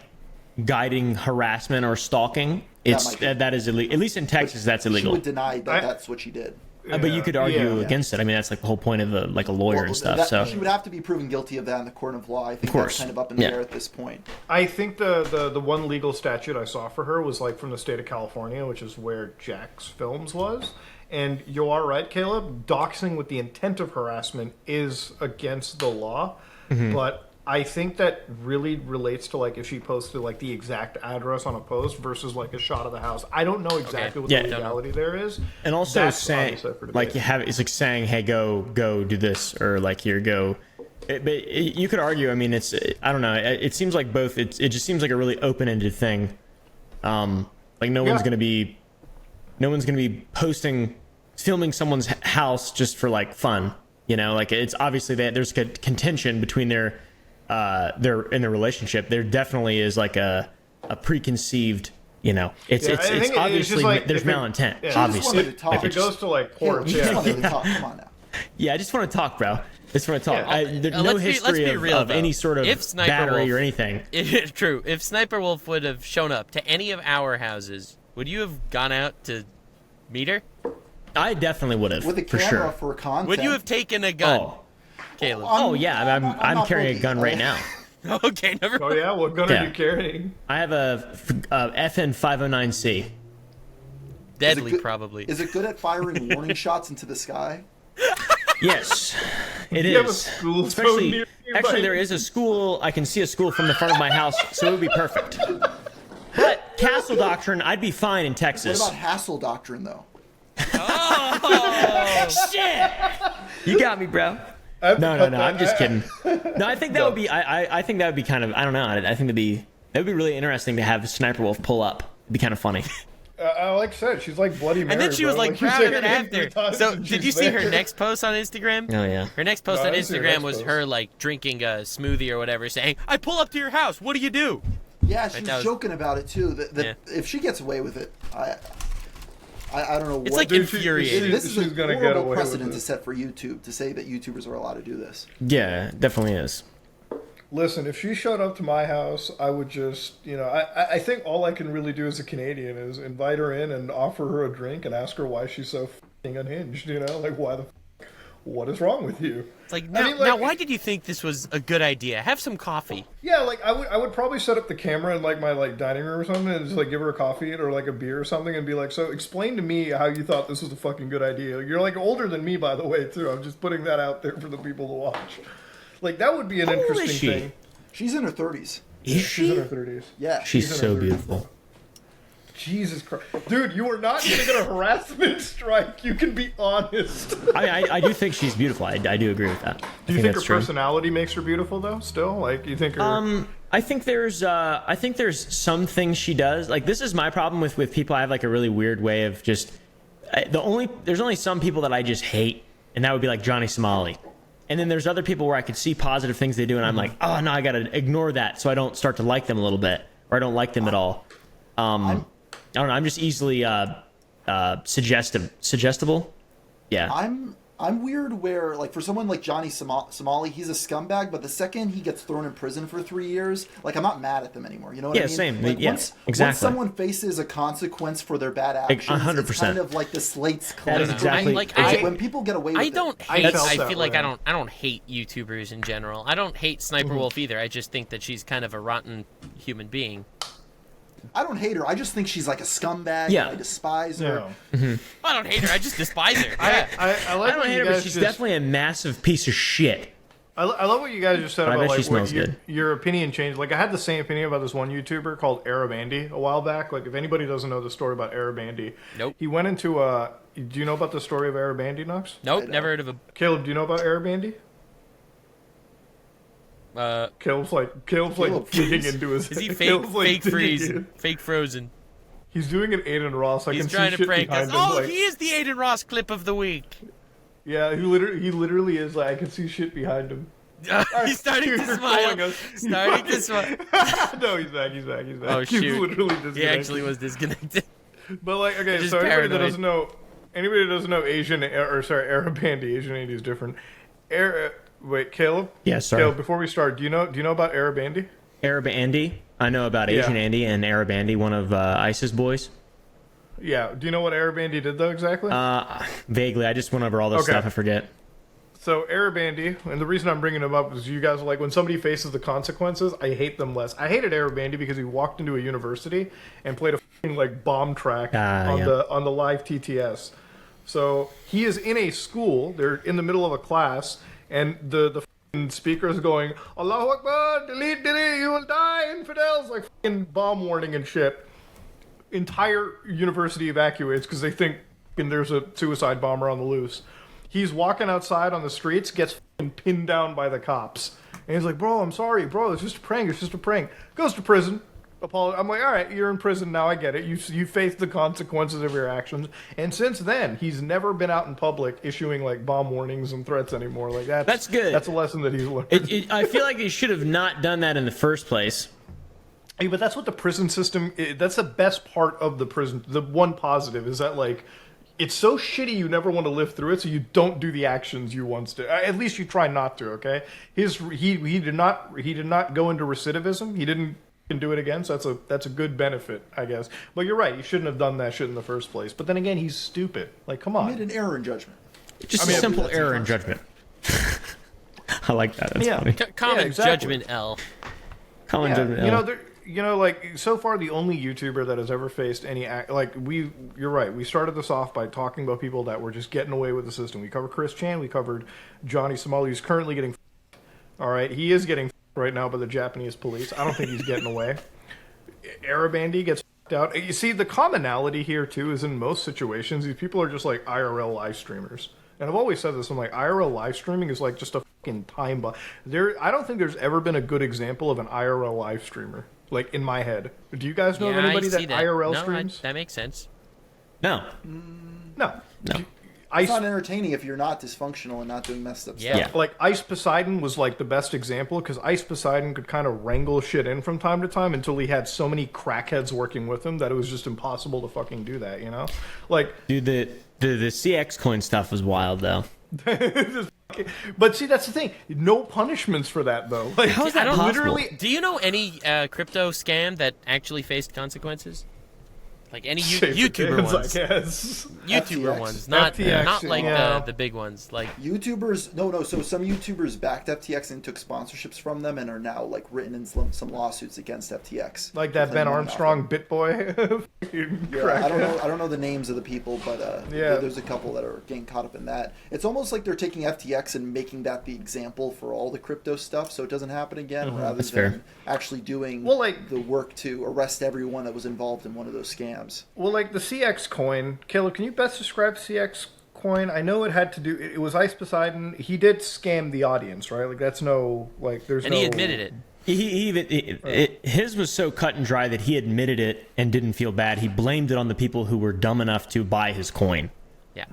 guiding harassment or stalking, that is illegal. At least in Texas, that's illegal. She would deny that that's what she did. But you could argue against it. I mean, that's like the whole point of a lawyer and stuff. So she would have to be proven guilty of that in the court of law. I think that's kind of up in the air at this point. I think the one legal statute I saw for her was like from the state of California, which is where Jack's Films was. And you are right, Caleb. Doxing with the intent of harassment is against the law, but I think that really relates to like if she posted like the exact address on a post versus like a shot of the house. I don't know exactly what the legality there is. And also saying like it's like saying, hey, go do this, or like here, go. But you could argue. I mean, I don't know. It seems like both. It just seems like a really open-ended thing. Like no one's gonna be filming someone's house just for like fun. You know, like it's obviously that there's contention between their in their relationship. There definitely is like a preconceived, You know, it's Yeah, I think it's obviously just like, there's if it- malintent. yeah. She just Obviously, wanted to talk. Like, If it goes to like porn, She just yeah. wanted to talk. Come on now. yeah, I just want to talk, bro. Just want to talk. Yeah. There's no let's be history real, of though. any sort of If Sniper battery Wolf- or anything. True. If Sniperwolf would have shown up to any of our houses, would you have gone out to meet her? I definitely would have, With a for camera sure. for content. Would you have taken a gun, Oh, Caleb? oh yeah, I'm not carrying a boogie. gun right now. Okay, never Oh mind. yeah, what gun Yeah. are you carrying? I have a FN 509C. Deadly, good- probably. Is it good at firing warning shots into the sky? Yes, it You have a is. school so Especially, near you, actually, Mike. there is a school. I can see a school from the front of my house, so it would be perfect. But Castle Doctrine, I'd be fine in What Texas. about Hassle Doctrine though? Shit! You got me, bro. No, I'm just kidding. No, I think that would be. I think that would be kind of. I don't know. I think that would be really interesting to have Sniper Wolf pull up. It'd be kind of funny. Like I said, she's like Bloody Mary. And then she was bro. like you proud say of it her name 3 after. times So, and did she's you see her there. next post on Instagram? Oh yeah. Her next post No, I on didn't see her Instagram next was post. her like drinking a smoothie or whatever, saying, "I pull up to your house. What do you do?" Yeah, she that was was- joking about it too. That Yeah. if she gets away with it, I don't know. It's what, like Dude, she- infuriating. this is she's a gonna get horrible away with precedent it. to set for YouTube to say that YouTubers are allowed to do this. Yeah, it definitely is. Listen, if she showed up to my house, I would just, I think all I can really do as a Canadian is invite her in and offer her a drink and ask her why she's so f***ing unhinged, like why the f***, what is wrong with you? It's like, I now, mean, like- now, why did you think this was a good idea? Have some coffee. Yeah, like I would probably set up the camera in like my like dining room or something and just like give her a coffee or like a beer or something and be like, so explain to me how you thought this was a fucking good idea. You're like older than me, by the way, too. I'm just putting that out there for the people to watch. Like that would be an How old is interesting she? thing. She's in her 30s. Is She's in she? her 30s. Yeah. She's in so her 30s. beautiful. Jesus Christ. Dude, you are not going to get a harassment strike. You can be honest. I do think she's beautiful. I do agree with that. Do you think her that's true. personality makes her beautiful, though, still? Like, you think her... I think there's some things she does. Like this is my problem with people. I have like a really weird way of just there's only some people that I just hate, and that would be like Johnny Somali. And then there's other people where I could see positive things they do, and I'm like, oh no, I gotta ignore that, so I don't start to like them a little bit, or I don't like them at all. I don't know. I'm just easily suggestible. Yeah. I'm weird where, like, for someone like Johnny Somali, he's a scumbag, but the second he gets thrown in prison for 3 years, like, I'm not mad at them anymore. You know what I Yeah, mean? same. Like, Yeah, once exactly. someone faces a consequence for their bad actions, 100%. it's kind of like the slate's That clean. is exactly- When people get away with I it. don't I hate. felt I that feel like way. I don't hate YouTubers in general. I don't hate Sniper Wolf either. I just think that she's kind of a rotten human being. I don't hate her. I just think she's like a scumbag. Yeah. And I despise her. No. I don't hate her. I just despise her. Yeah. I like I don't what hate you her, but guys she's just... definitely a massive piece of shit. I love what you guys just said But I about bet she like what smells your, good. your opinion changed. Like I had the same opinion about this one YouTuber called Arab Andy a while back. Like if anybody doesn't know the story about Arab Andy, Nope. He went into a. Do you know about the story of Arab Andy, Nux? Nope. Never heard of a. Caleb, do you know about Arab Andy? Caleb's like Caleb, digging please. into his. Is he fake? Caleb's, like, Fake digging freeze. in. Fake frozen. He's doing an Aiden Ross. I He's can trying see to shit prank us. behind him. Oh, like, he is the Aiden Ross clip of the week. yeah, he literally is. Like I can see shit behind him. He's starting to You're smile. calling us. Starting to smile. No, he's back. He's back. He's back. Oh He's shoot! literally disconnected. He actually was disconnected. But like, okay, Just so paranoid. anybody that doesn't know Arab Andy. Asian Andy is different. Wait, Caleb. Yeah, sorry. Caleb, before we start, do you know about Arab Andy? Arab Andy. I know about Yeah. Asian Andy and Arab Andy, one of ISIS boys. Yeah. Do you know what Arab Andy did though exactly? Vaguely, I just went over all this Okay. stuff. I forget. So Arab Andy, and the reason I'm bringing him up is you guys are like when somebody faces the consequences, I hate them less. I hated Arab Andy because he walked into a university and played a f***ing like bomb track on yeah. the live TTS. So he is in a school. They're in the middle of a class, and the f***ing speaker is going, "Allahu Akbar, delete, you will die, infidels!" Like f***ing bomb warning and shit. Entire university evacuates because they think f***ing there's a suicide bomber on the loose. He's walking outside on the streets, gets f***ing pinned down by the cops. And he's like, "Bro, I'm sorry, bro. It's just a prank. It's just a prank." Goes to prison. I'm like, all right, you're in prison now. I get it. You face the consequences of your actions. And since then, he's never been out in public issuing like bomb warnings and threats anymore. Like That's good. That's a lesson that he's learned. I feel like they should have not done that in the first place. Hey, but that's what the prison system. That's the best part of the prison. The one positive is that like, it's so shitty you never want to live through it, so you don't do the actions you once did. At least you try not to. Okay, he did not go into recidivism. He didn't can do it again, so that's a good benefit, I guess. But you're right. You shouldn't have done that shit in the first place. But then again, he's stupid. Like, come on. He made an error in judgment. Just a simple error in judgment. I like that. That's funny. Common exactly. judgment L. Common judgment. Like so far the only YouTuber that has ever faced any you're right. We started this off by talking about people that were just getting away with the system. We covered Chris Chan. We covered Johnny Somali, who's currently getting. All right, he is getting right now by the Japanese police. I don't think he's getting away. Arabandy gets out. You see, the commonality here too is in most situations these people are just like IRL live streamers. And I've always said this. I'm like, IRL live streaming is like just a fucking time bomb. I don't think there's ever been a good example of an IRL live streamer. Like in my head. Do you guys know of anybody that IRL streams? That makes sense. No. No. It's not entertaining if you're not dysfunctional and not doing messed up Yeah. stuff. Like Ice Poseidon was like the best example because Ice Poseidon could kind of wrangle shit in from time to time until he had so many crackheads working with him that it was just impossible to fucking do that, you know? Like, dude, the CX coin stuff was wild though. But see, that's the thing. No punishments for that though. Like, how is that possible? Literally, Do you know any crypto scam that actually faced consequences? Like any YouTuber ones? I guess. YouTuber FTX. ones, not FTX, the big ones. Like YouTubers, no. So some YouTubers backed FTX and took sponsorships from them and are now like written in some lawsuits against FTX. Like that Ben Armstrong BitBoy. Yeah, I don't know the names of the people, but there's a couple that are getting caught up in that. It's almost like they're taking FTX and making that the example for all the crypto stuff, so it doesn't happen again, rather than actually doing the work to arrest everyone that was involved in one of those scams. Well, like the CX coin, Caleb, can you best describe CX coin? I know it had to do. It was Ice Poseidon. He did scam the audience, right? Like that's there's and he admitted it. His was so cut and dry that he admitted it and didn't feel bad. He blamed it on the people who were dumb enough to buy his coin. Yeah.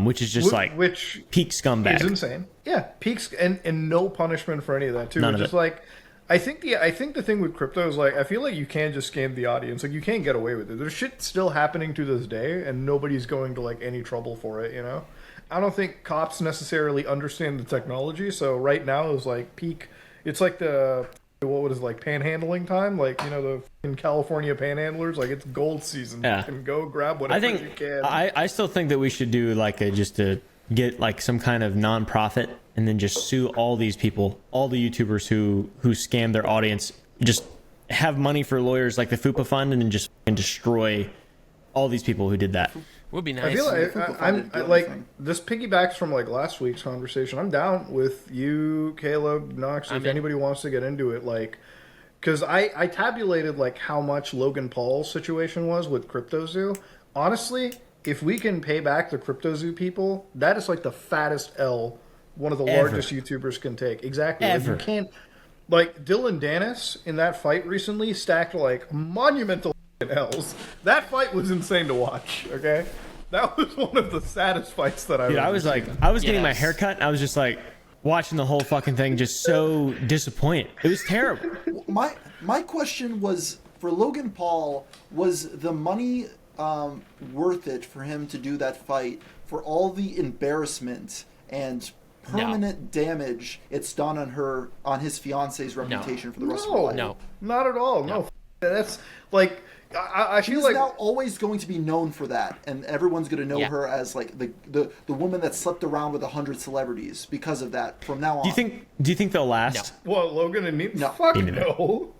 Which is just which peak scumbag. It's insane. Yeah, peaks and no punishment for any of that too. None Which of is it. like, I think the thing with crypto is like I feel like you can't just scam the audience. Like you can't get away with it. There's shit still happening to this day, and nobody's going to like any trouble for it. You know, I don't think cops necessarily understand the technology. So right now is like peak. It's like the what was like panhandling time, like the in California panhandlers, like it's gold season. Yeah. And go grab whatever you can. I still think that we should do like just to get like some kind of non-profit and then just sue all these people, all the YouTubers who scam their audience, just have money for lawyers like the FUPA fund and then just destroy all these people who did that. Would be nice. I feel like this piggybacks from like last week's conversation. I'm down with you, Caleb, Knox, if anybody wants to get into it, like, because I tabulated like how much Logan Paul's situation was with CryptoZoo. Honestly, if we can pay back the CryptoZoo people, that is like the fattest L one of the largest YouTubers can take. Exactly. Ever. Like, you can't. Like Dylan Dennis in that fight recently stacked like monumental L's. That fight was insane to watch. Okay, that was one of the saddest fights that Dude, I was getting my hair cut and I was just like watching the whole fucking thing, just so disappointed. It was terrible. My question was for Logan Paul: was the money worth it for him to do that fight for all the embarrassment and permanent damage it's done on his fiance's reputation for the rest of her life? No, not at all. No. That's like I feel She's like now always going to be known for that, and everyone's going to know her as like the woman that slept around with 100 celebrities because of that from now on. Do you think they'll last? Well, Logan and me? No. Fuck no.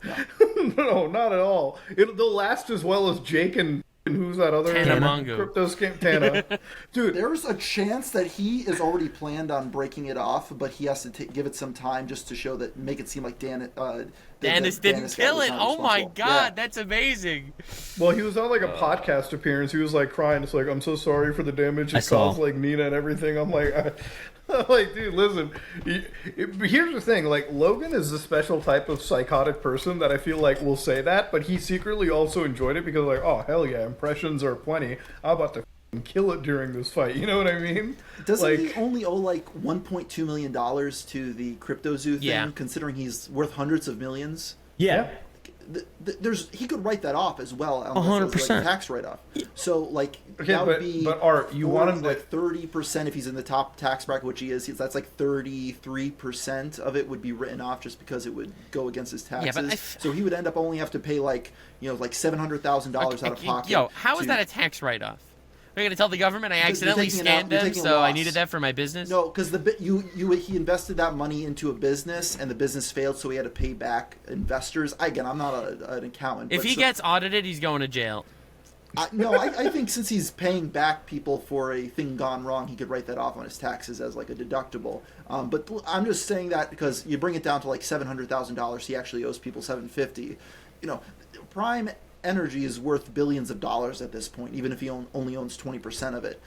No, not at all. They'll last as well as Jake and who's that other crypto scam? Tana. Dude, there's a chance that he is already planned on breaking it off, but he has to give it some time just to show that, make it seem like Dennis didn't kill it. Oh my god, that's amazing. Well, he was on like a podcast appearance. He was like crying. It's like, I'm so sorry for the damage it caused, like Nina and everything. I'm like, like, dude, listen. Here's the thing. Like, Logan is a special type of psychotic person that I feel like will say that, but he secretly also enjoyed it because, like, oh hell yeah, impressions are plenty. I'm about to kill it during this fight. You know what I mean? Doesn't he only owe like $1.2 million to the CryptoZoo thing, considering he's worth hundreds of millions? Yeah. he could write that off as well on as, like, 100%. a tax write-off. So like Okay, that would be but Art, you want him to like 30% if he's in the top tax bracket, which he is. That's like 33% of it would be written off just because it would go against his taxes. Yeah, but so he would end up only have to pay like like $700,000 out of pocket. Yo, how is that a tax write-off? Are you gonna tell the government I Because you're accidentally taking scanned you're them, taking a so I loss. needed that for my business? No, because he invested that money into a business, and the business failed, so he had to pay back investors. Again, I'm not an accountant. If but he so- gets audited, he's going to jail. I think since he's paying back people for a thing gone wrong, he could write that off on his taxes as like a deductible. But I'm just saying that because you bring it down to like $700,000, he actually owes people $750. Prime Energy is worth billions of dollars at this point, even if he only owns 20% of it.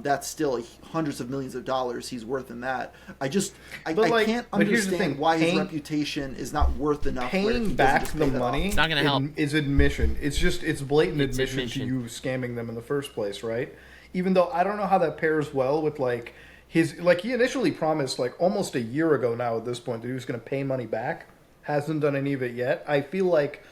That's still hundreds of millions of dollars he's worth in that. I can't but here's the understand thing, why his reputation is not worth enough. where he paying doesn't back just the pay that off. money It's not gonna help. is admission. It's blatant It's admission admission. to you scamming them in the first place, right? Even though I don't know how that pairs well with like his he initially promised like almost a year ago now at this point that he was going to pay money back. Hasn't done any of it yet. I feel like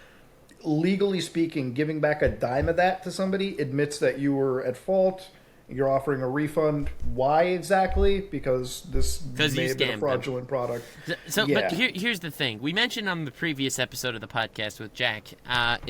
legally speaking, giving back a dime of that to somebody admits that you were at fault. You're offering a refund. Why exactly? Because this may you have been scammed a them. fraudulent product. So, Yeah. but here's the thing. We mentioned on the previous episode of the podcast with Jack,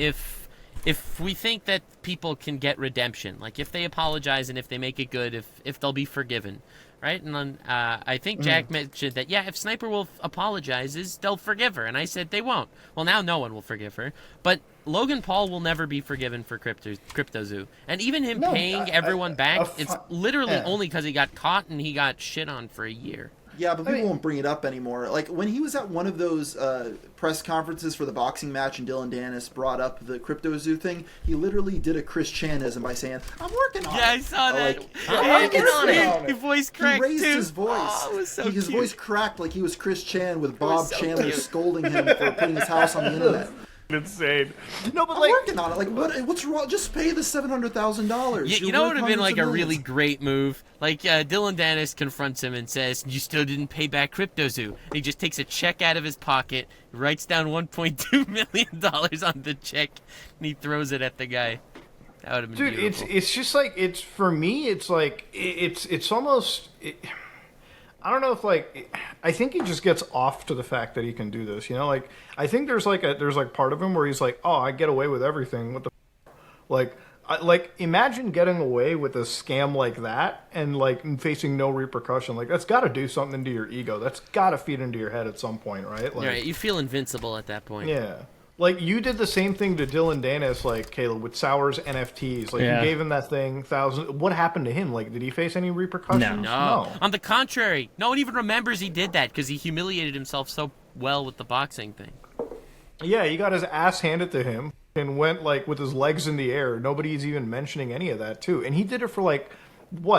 if we think that people can get redemption, like if they apologize and if they make it good, if they'll be forgiven, right? And then I think Jack mentioned that, if Sniperwolf apologizes, they'll forgive her. And I said they won't. Well, now no one will forgive her. But Logan Paul will never be forgiven for CryptoZoo. And even him paying everyone back, it's literally only because he got caught and he got shit on for a year. Yeah, but people won't bring it up anymore. Like, when he was at one of those press conferences for the boxing match and Dylan Dennis brought up the CryptoZoo thing, he literally did a Chris Chanism by saying, I'm working on it. Yeah, I saw that. I'm working on it. His voice He cracked, raised too. his voice. Oh, it was so His cute. voice cracked like he was Chris Chan with was Bob so Chandler cute. scolding him for putting his house on the internet. Insane. No, but I'm working on it. Like, what's wrong? Just pay the $700,000. You know what would have been like a really great move? Like Dylan Dennis confronts him and says, "You still didn't pay back CryptoZoo." And he just takes a check out of his pocket, writes down $1.2 million on the check, and he throws it at the guy. That would have been Dude, beautiful. it's just like for me. It's like it's almost. I don't know if I think he just gets off to the fact that he can do this. Like I think there's part of him where he's like, oh, I get away with everything. What the imagine getting away with a scam like that and facing no repercussion. Like that's got to do something to your ego. That's got to feed into your head at some point, right? Like, Right, you feel invincible at that point. yeah. Like, you did the same thing to Dylan Dennis, Caleb, with Sour's NFTs. Yeah. You gave him that thing, 1,000. What happened to him? Did he face any repercussions? No. On the contrary, no one even remembers he did that because he humiliated himself so well with the boxing thing. Yeah, he got his ass handed to him and went, with his legs in the air. Nobody's even mentioning any of that, too. And he did it for,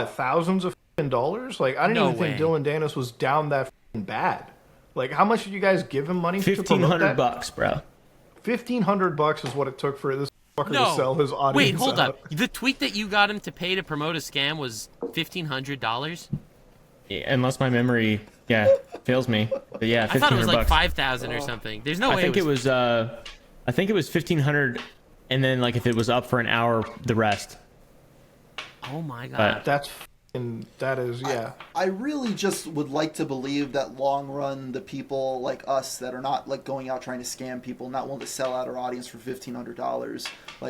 thousands of dollars? I didn't No even think way. Dylan Dennis was down that bad. How much did you guys give him money to promote that? $1,500, bro. $1,500 is what it took for this fucker No. to sell his audience. Wait, hold out. up. The tweet that you got him to pay to promote a scam was $1,500? Unless my memory, fails me. But yeah, $1,500. I thought it was like 5,000 or something. There's no way I think it was 1,500, and then if it was up for an hour, the rest. Oh my god. That is, yeah. I really just would like to believe that long run, the people like us that are not going out trying to scam people, not willing to sell out our audience for $1,500,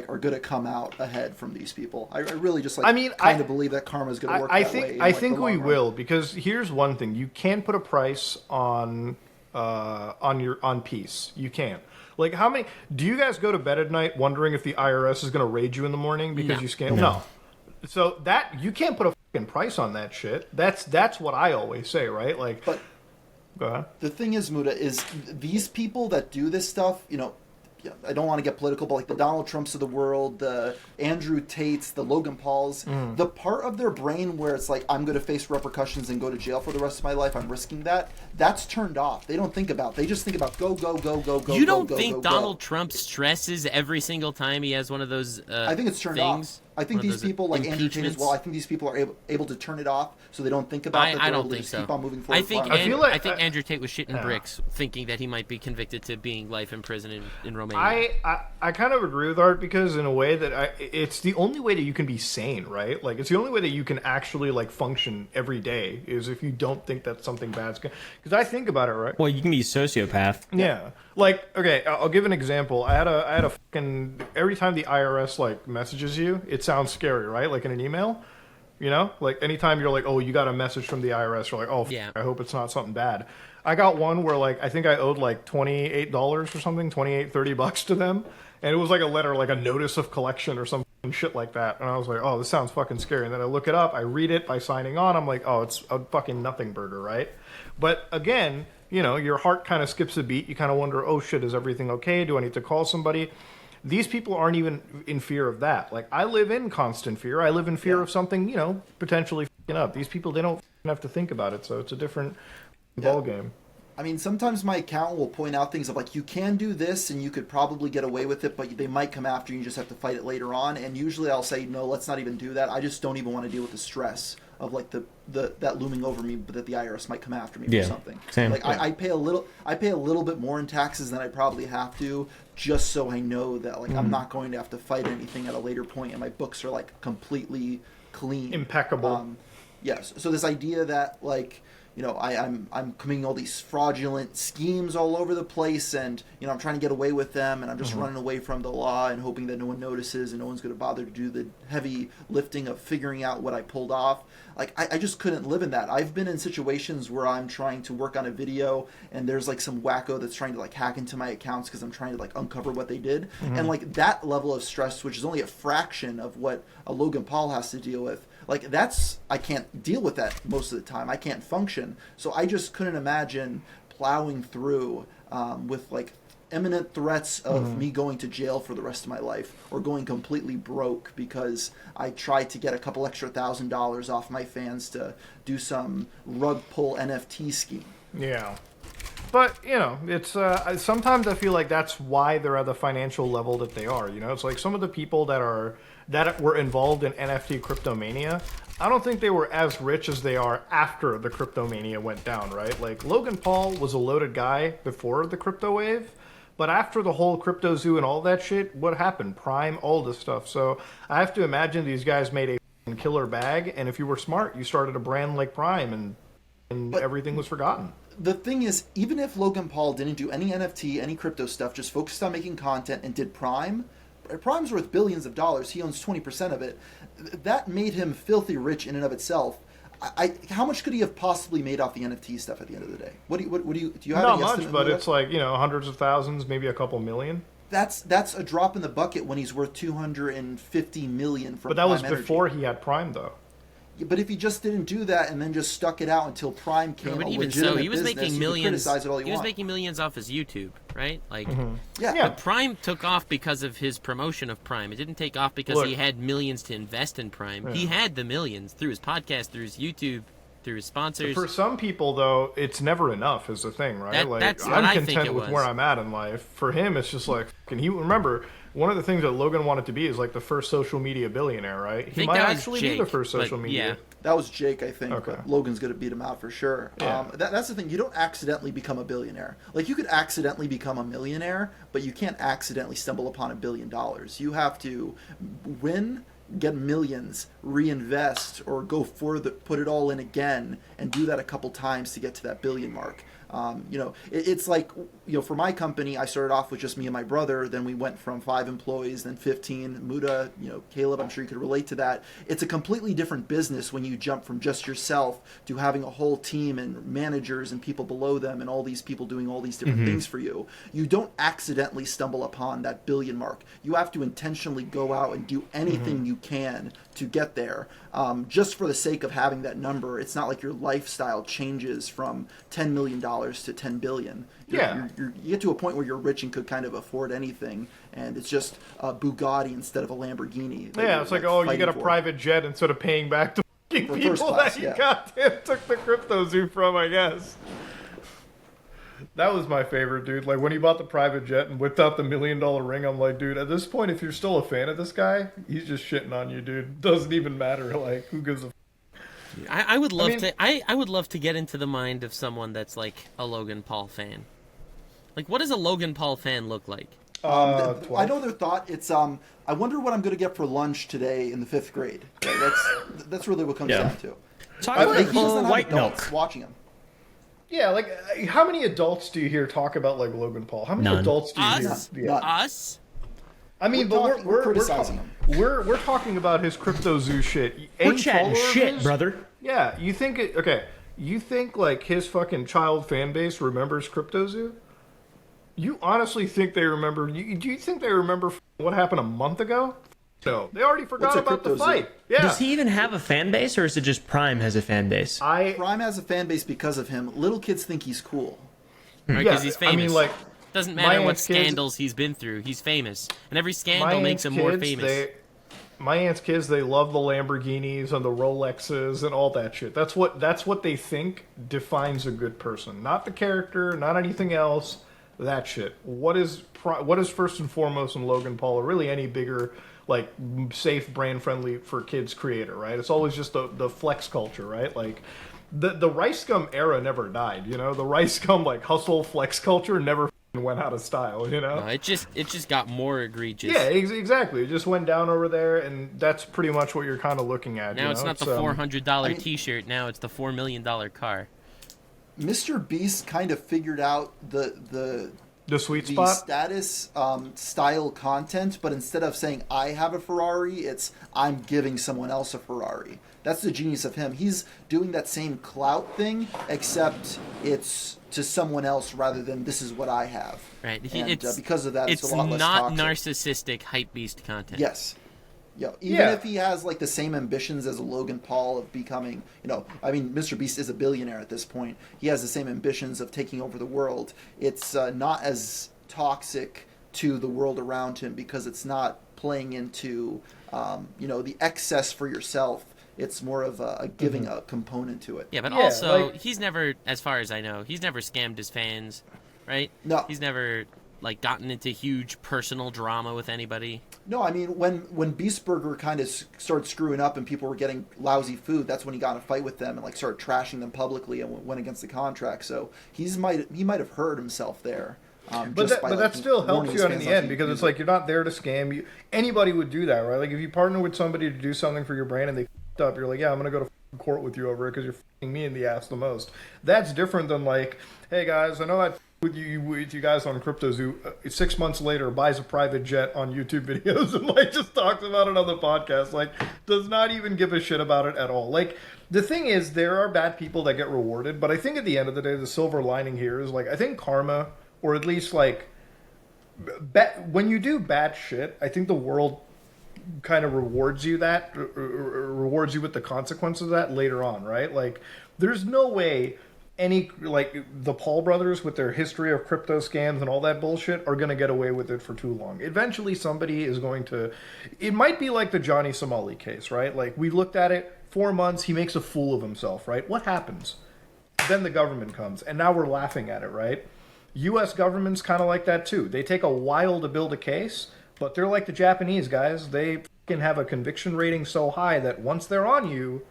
are going to come out ahead from these people. I really just kind of believe that karma is going to work that way. I think we will, because here's one thing: you can put a price on peace. You can. How many? Do you guys go to bed at night wondering if the IRS is going to raid you in the morning because you scam? No. So that you can't put a fucking price on that shit. That's what I always say, right? But go ahead. The thing is, Muda, is these people that do this stuff, I don't want to get political, but the Donald Trumps of the world, the Andrew Tates, the Logan Pauls, the part of their brain where it's I'm going to face repercussions and go to jail for the rest of my life, I'm risking that, that's turned off. They don't think about. They just think about go, go, go, go, go, You go, don't go, think go, Donald go. Trump stresses every single time he has one of those I think it's turned things? off. I think One of these those people, like Andrew Tate as impeachments? well, I think these people are able to turn it off so they don't think about that. I They're don't able to think just so. keep on moving forward. I think I feel like- I think Andrew Tate was shitting bricks, thinking that he might be convicted to being life in prison in Romania. I kind of agree with Art because in a way that it's the only way that you can be sane, right? Like it's the only way that you can actually like function every day is if you don't think that something bad's going. Because I think about it, right? Well, you can be a sociopath. Yeah. Like, okay, I'll give an example. I had a fucking every time the IRS like messages you, it sounds scary, right? Like in an email, you know, like anytime you're like, oh, you got a message from the IRS, you're like, oh, Yeah. I hope it's not something bad. I got one where like I think I owed like $28 or something, $30 to them, and it was like a letter, like a notice of collection or some shit like that. And I was like, oh, this sounds fucking scary. And then I look it up, I read it by signing on. I'm like, oh, it's a fucking nothing burger, right? But again, you know, your heart kind of skips a beat. You kind of wonder, oh shit, is everything okay? Do I need to call somebody? These people aren't even in fear of that. Like, I live in constant fear. I live in fear of something, you know, potentially fucking up. These people, they don't have to think about it, so it's a different ball game. I mean, sometimes my account will point out things of like, you can do this and you could probably get away with it, but they might come after you and you just have to fight it later on. And usually I'll say, no, let's not even do that. I just don't even want to deal with the stress of like that looming over me, but that the IRS might come after me for something. Same. Like I pay a little bit more in taxes than I probably have to, just so I know that like I'm not going to have to fight anything at a later point, and my books are like completely clean, Impeccable. Yes. So this idea that like, you know, I'm committing all these fraudulent schemes all over the place, and you know I'm trying to get away with them, and I'm just running away from the law and hoping that no one notices and no one's going to bother to do the heavy lifting of figuring out what I pulled off. Like I just couldn't live in that. I've been in situations where I'm trying to work on a video and there's like some wacko that's trying to like hack into my accounts because I'm trying to like uncover what they did, and like that level of stress, which is only a fraction of what a Logan Paul has to deal with. Like I can't deal with that most of the time. I can't function. So I just couldn't imagine plowing through with like imminent threats of me going to jail for the rest of my life or going completely broke because I tried to get a couple extra $1,000 off my fans to do some rug pull NFT scheme. Yeah. But, you know, it's sometimes I feel like that's why they're at the financial level that they are. You know, it's like some of the people that were involved in NFT cryptomania, I don't think they were as rich as they are after the cryptomania went down, right? Like Logan Paul was a loaded guy before the crypto wave, but after the whole crypto zoo and all that shit, what happened? Prime, all this stuff. So I have to imagine these guys made a f***ing killer bag, and if you were smart, you started a brand like Prime, and everything was forgotten. The thing is, even if Logan Paul didn't do any NFT, any crypto stuff, just focused on making content and did Prime's worth billions of dollars. He owns 20% of it. That made him filthy rich in and of itself. How much could he have possibly made off the NFT stuff at the end of the day? Do you have Not any much, estimate but of it's like, you know, hundreds of thousands, maybe a couple million. That's a drop in the bucket when he's worth $250 million from But that was Prime Energy. before he had Prime, though. But if he just didn't do that and then just stuck it out until Prime came, But a even legitimate so, he was business, making you can millions. criticize it all you He was want. making millions off his YouTube, right? Like, Yeah. Yeah. but Prime took off because of his promotion of Prime. It didn't take off because Look. he had millions to invest in Prime. He had the millions through his podcast, through his YouTube, through his sponsors. For some people, though, it's never enough is the thing, right? That's what I'm I think content it with was. where I'm at in life. For him, it's just like, can he remember? One of the things that Logan wanted to be is like the first social media billionaire, right? He think might that was actually be Jake, the first but social media. yeah. That was Jake, I think. Okay. But Logan's going to beat him out for sure. Yeah. That's the thing. You don't accidentally become a billionaire. Like, you could accidentally become a millionaire, but you can't accidentally stumble upon $1 billion. You have to win, get millions, reinvest, or go put it all in again, and do that a couple times to get to that billion mark. It's like, for my company, I started off with just me and my brother. Then we went from 5 employees, then 15. Muda, Caleb, I'm sure you could relate to that. It's a completely different business when you jump from just yourself to having a whole team and managers and people below them and all these people doing all these different things for you. You don't accidentally stumble upon that billion mark. You have to intentionally go out and do anything you can to get there, just for the sake of having that number. It's not like your lifestyle changes from $10 million to $10 billion. You get to a point where you're rich and could kind of afford anything, and it's just a Bugatti instead of a Lamborghini. Yeah, it's like, oh, you get a private jet instead of paying back to fucking For people first class, that you yeah. goddamn took the crypto zoo from, I guess. That was my favorite, dude. Like when he bought the private jet and whipped out the $1 million ring, I'm like, dude, at this point, if you're still a fan of this guy, he's just shitting on you, dude. Doesn't even matter. Like, who gives a I would love I would love to get into the mind of someone that's like a Logan Paul fan. Like, what does a Logan Paul fan look like? I know their thought. It's I wonder what I'm going to get for lunch today in the 5th grade. Right? That's really what it comes down to. Talk Like, about he doesn't have white adults milk. watching him. Yeah, like how many adults do you hear talk about like Logan Paul? How many None. adults do you Us? hear? None. Us? I mean, We're criticizing him. We're talking about his crypto zoo shit. We're Any chatting follower of shit, his- brother. Yeah, you think okay? You think like his fucking child fan base remembers Crypto Zoo? You honestly think they remember? Do you think they remember what happened a month ago? No, they already forgot What's a about the Crypto Zoo? fight. Yeah, Does he even have a fan base, or is it just Prime has a fan base? Prime has a fan base because of him. Little kids think he's cool. Right, yeah, because he's famous. I mean, like Doesn't my matter what aunt's kids- scandals he's been through. He's famous, and every my scandal makes aunt's him more kids, famous. My aunt's kids, they love the Lamborghinis and the Rolexes and all that shit. That's what they think defines a good person. Not the character, not anything else. That shit. What is first and foremost in Logan Paul, or really any bigger, like safe, brand friendly for kids creator, right? It's always just the flex culture, right? Like the Rice Gum era never died. You know, the Rice Gum like hustle flex culture never went out of style. You know. No, it just got more egregious. Yeah, exactly. It just went down over there, and that's pretty much what you're kind of looking at. Now you it's know? not the $400 T-shirt. Now it's the $4 million car. Mr. Beast kind of figured out the sweet the spot. status style content, but instead of saying I have a Ferrari, it's I'm giving someone else a Ferrari. That's the genius of him. He's doing that same clout thing, except it's to someone else rather than this is what I have. Right. And because of that, it's a lot less not toxic. narcissistic hype beast content. Yes. Yeah, even Yeah. if he has like the same ambitions as a Logan Paul of becoming, I mean, Mr. Beast is a billionaire at this point. He has the same ambitions of taking over the world. It's not as toxic to the world around him because it's not playing into, the excess for yourself. It's more of a giving a component to it. Yeah, but Yeah, also like- he's never, as far as I know, he's never scammed his fans, right? No. He's never like gotten into huge personal drama with anybody. No, I mean when Beast Burger kind of started screwing up and people were getting lousy food, that's when he got in a fight with them and like started trashing them publicly and went against the contract. So he might have hurt himself there. But that still helps warning you out his in fans the not end to because use it's it. like you're not there to scam you. Anybody would do that, right? Like if you partner with somebody to do something for your brand and they f***ed up, you're like, yeah, I'm gonna go to court with you over it because you're f***ing me in the ass the most. That's different than like, hey guys, I know I with you guys on Crypto Zoo. 6 months later, buys a private jet on YouTube videos and like just talks about it on the podcast. Like does not even give a shit about it at all. Like the thing is, there are bad people that get rewarded, but I think at the end of the day, the silver lining here is like I think karma, or at least like when you do bad shit, I think the world kind of rewards you with the consequences of that later on, right? Like there's no way any like the Paul brothers with their history of crypto scams and all that bullshit are going to get away with it for too long. Eventually somebody is going to, it might be like the Johnny Somali case, right? Like we looked at it 4 months, he makes a fool of himself, right? What happens? Then the government comes and now we're laughing at it, right? US government's kind of like that too. They take a while to build a case, but they're like the Japanese guys. They can have a conviction rating so high that once they're on you,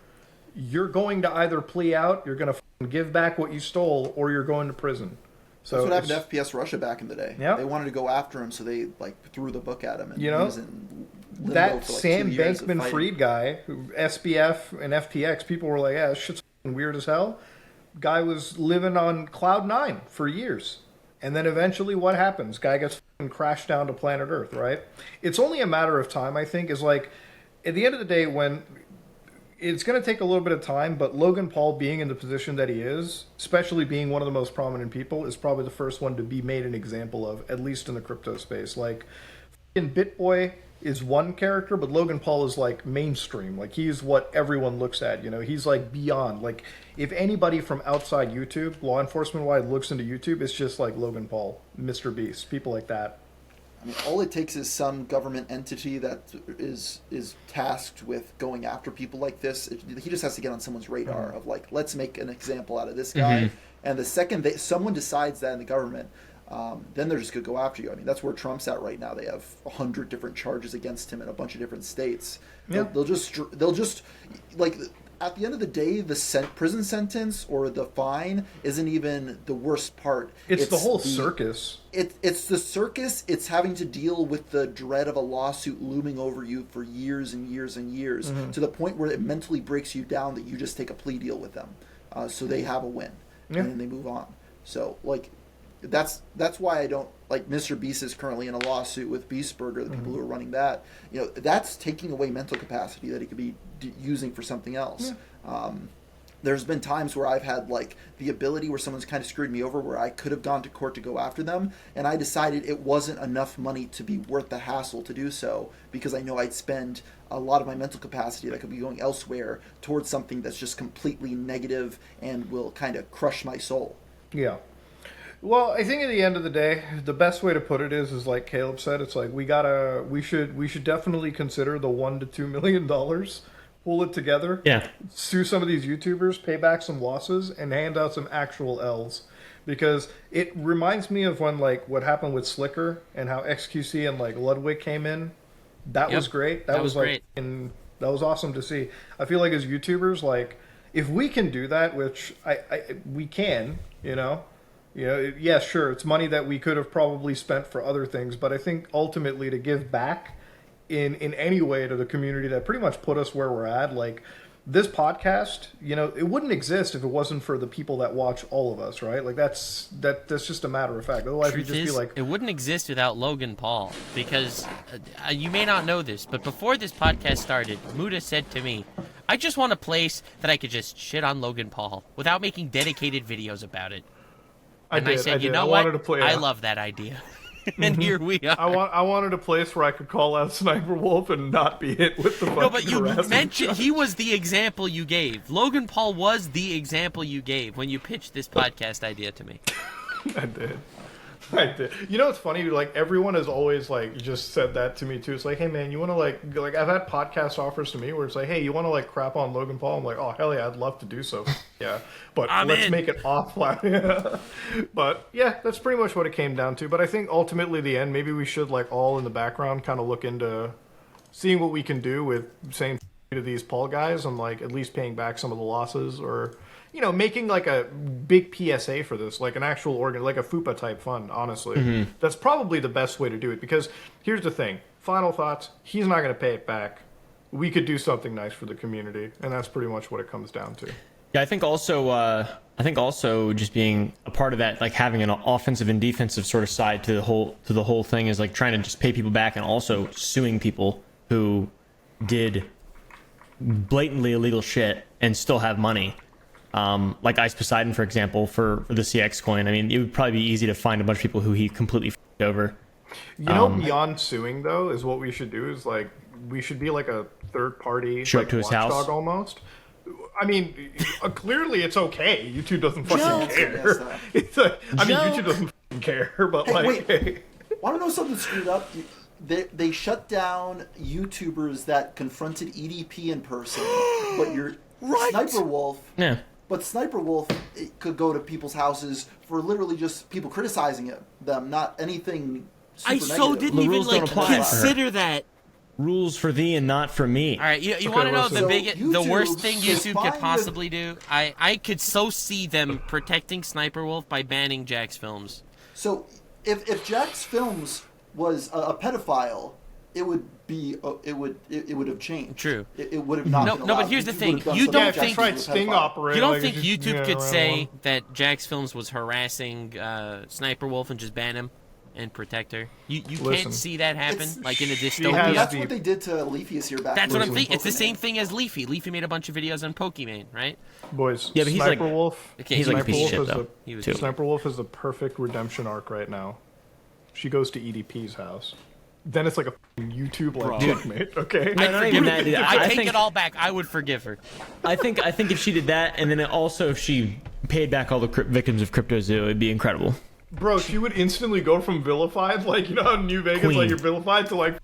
you're going to either plea out, you're going to give back what you stole, or you're going to prison. So that's what happened to FPS Russia back in the day. Yeah. They wanted to go after him, so they like threw the book at him. And You know, he was in limbo that for, like, Sam 2 years of fighting. Bankman-Fried guy, SBF and FTX, people were like, yeah, this shit's weird as hell. Guy was living on cloud 9 for years. And then eventually what happens? Guy gets crashed down to planet Earth, right? It's only a matter of time, I think, is like, at the end of the day, when it's going to take a little bit of time, but Logan Paul being in the position that he is, especially being one of the most prominent people, is probably the first one to be made an example of, at least in the crypto space. Like, in BitBoy is one character, but Logan Paul is like mainstream. Like he's what everyone looks at, you know. He's like beyond. Like if anybody from outside YouTube, law enforcement wide, looks into YouTube, it's just like Logan Paul, Mr. Beast, people like that. I mean, all it takes is some government entity that is tasked with going after people like this. He just has to get on someone's radar of like, let's make an example out of this guy, And the second someone decides that in the government, then they're just going to go after you. I mean, that's where Trump's at right now. They have 100 different charges against him in a bunch of different states. Yeah. They'll just like, at the end of the day, the prison sentence or the fine isn't even the worst part. It's the whole circus. It's the circus. It's having to deal with the dread of a lawsuit looming over you for years and years and years, to the point where it mentally breaks you down that you just take a plea deal with them, so they have a win, and then they move on. So like, that's why I don't like Mr. Beast is currently in a lawsuit with Beastburger, the people who are running that. You know, that's taking away mental capacity that he could be using for something else. There's been times where I've had like the ability where someone's kind of screwed me over, where I could have gone to court to go after them, and I decided it wasn't enough money to be worth the hassle to do so, because I know I'd spend a lot of my mental capacity that could be going elsewhere towards something that's just completely negative and will kind of crush my soul. Yeah. Well, I think at the end of the day, the best way to put it is like Caleb said, it's like we should definitely consider the $1 to $2 million, pull it together, sue some of these YouTubers, pay back some losses, and hand out some actual L's, because it reminds me of when like what happened with Slicker and how XQC and like Ludwig came in. That was great. That was like great. And that was awesome to see. I feel like as YouTubers, like if we can do that, which we can, you know, yeah, sure, it's money that we could have probably spent for other things, but I think ultimately to give back in any way to the community that pretty much put us where we're at, like this podcast, you know, it wouldn't exist if it wasn't for the people that watch all of us, right? Like that's just a matter of fact. Otherwise, we'd just be like, it wouldn't exist without Logan Paul, because you may not know this, but before this podcast started, Muda said to me, I just want a place that I could just shit on Logan Paul without making dedicated videos about it. And I said, you know what? I love that idea. And here we are. I wanted a place where I could call out Sniperwolf and not be hit with the fucking No, but you harassment mentioned charge. he was the example you gave. Logan Paul was the example you gave when you pitched this podcast idea to me. I did. You know what's funny? Like everyone has always like just said that to me too. It's like, hey man, you want to like I've had podcast offers to me where it's like, hey, you want to like crap on Logan Paul? I'm like, oh hell yeah, I'd love to do so. Yeah, but let's make it offline. Yeah. But yeah, that's pretty much what it came down to. But I think ultimately the end, maybe we should like all in the background kind of look into seeing what we can do with saying to these Paul guys and like at least paying back some of the losses, or you know, making like a big PSA for this, like an actual organ, like a FUPA type fund, honestly. That's probably the best way to do it, because here's the thing. Final thoughts, he's not going to pay it back. We could do something nice for the community, and that's pretty much what it comes down to. Yeah, I think also just being a part of that, like having an offensive and defensive sort of side to the whole thing, is like trying to just pay people back and also suing people who did blatantly illegal shit and still have money. Like Ice Poseidon, for example, for the CX coin. I mean, it would probably be easy to find a bunch of people who he completely f***ed over. You know, beyond suing, though, is what we should do is, like, we should be like a third-party show up to his house almost. I mean, clearly it's okay. YouTube doesn't fucking care. It's like, I mean, YouTube doesn't fucking care, but like... Wait. Want to know something screwed up? They shut down YouTubers that confronted EDP in person, but you're... Right. Sniperwolf. Yeah. But Sniperwolf could go to people's houses for literally just people criticizing them, not anything super negative. So didn't even like consider that. Rules for thee and not for me. All right, you want to know the worst thing YouTube could possibly do? I could so see them protecting Sniperwolf by banning Jack's Films. So if Jack's Films was a pedophile, it would have changed. True. It would have not. No, but here's the thing. You don't think Sting operator. You don't think YouTube could say that Jack's Films was harassing Sniperwolf and just ban him and protect her? You can't see that happen, like in a dystopia. That's what they did to Leafy this year back. That's what I'm thinking. It's the same thing as Leafy. Leafy made a bunch of videos on Pokemon, right? Boys, yeah, but he's Sniperwolf. He's like a piece of shit, though. Sniperwolf is the perfect redemption arc right now. She goes to EDP's house. Then it's like a YouTube like checkmate, okay? I take it all back. I would forgive her. I think if she did that, and then also if she paid back all the victims of Crypto Zoo, it'd be incredible. Bro, she would instantly go from vilified, like, you know how in New Vegas, queen. like, you're vilified, to, like,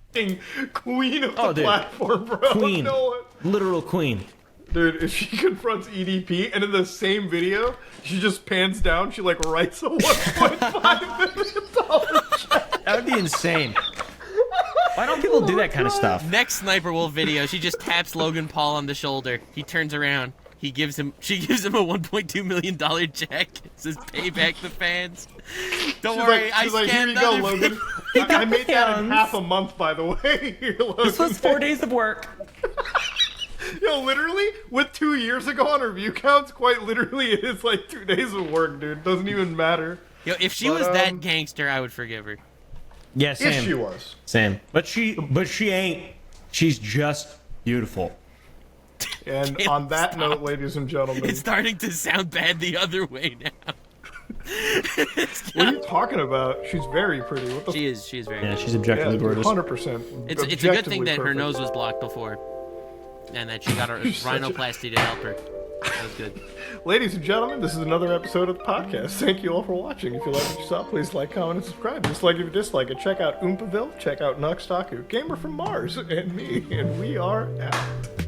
queen of the platform, bro. Queen. Literal queen. Dude, if she confronts EDP and in the same video, she just pans down, she like writes a $1.5 million check. That would be insane. Why don't people do that kind of stuff? Next Sniper Wolf video, she just taps Logan Paul on the shoulder. He turns around. She gives him a $1.2 million check. It says pay back the fans. Don't worry, She's like, here scanned you go, other Logan. videos." I made that in half a month, by the way. Here, Logan. This was 4 days of work. Yo, literally, with 2 years ago on her view counts, quite literally, it is like 2 days of work, dude. Doesn't even matter. Yo, if she was that gangster, I would forgive her. Yeah, same. If she was. Same. But she ain't. She's just beautiful. And Can't on that stop. note, ladies and gentlemen, It's starting to sound bad the other way now. what are you talking about? She's very pretty. What the She is very Yeah, good. she's objectively gorgeous. 100%. It's a good thing that her nose was blocked before. And that she got her rhinoplasty to help her. That was good. Ladies and gentlemen, this is another episode of the podcast. Thank you all for watching. If you like what you saw, please like, comment, and subscribe. Dislike if you dislike it. Check out Oompaville, check out Nuxtaku, Gamer from Mars, and me, and we are out.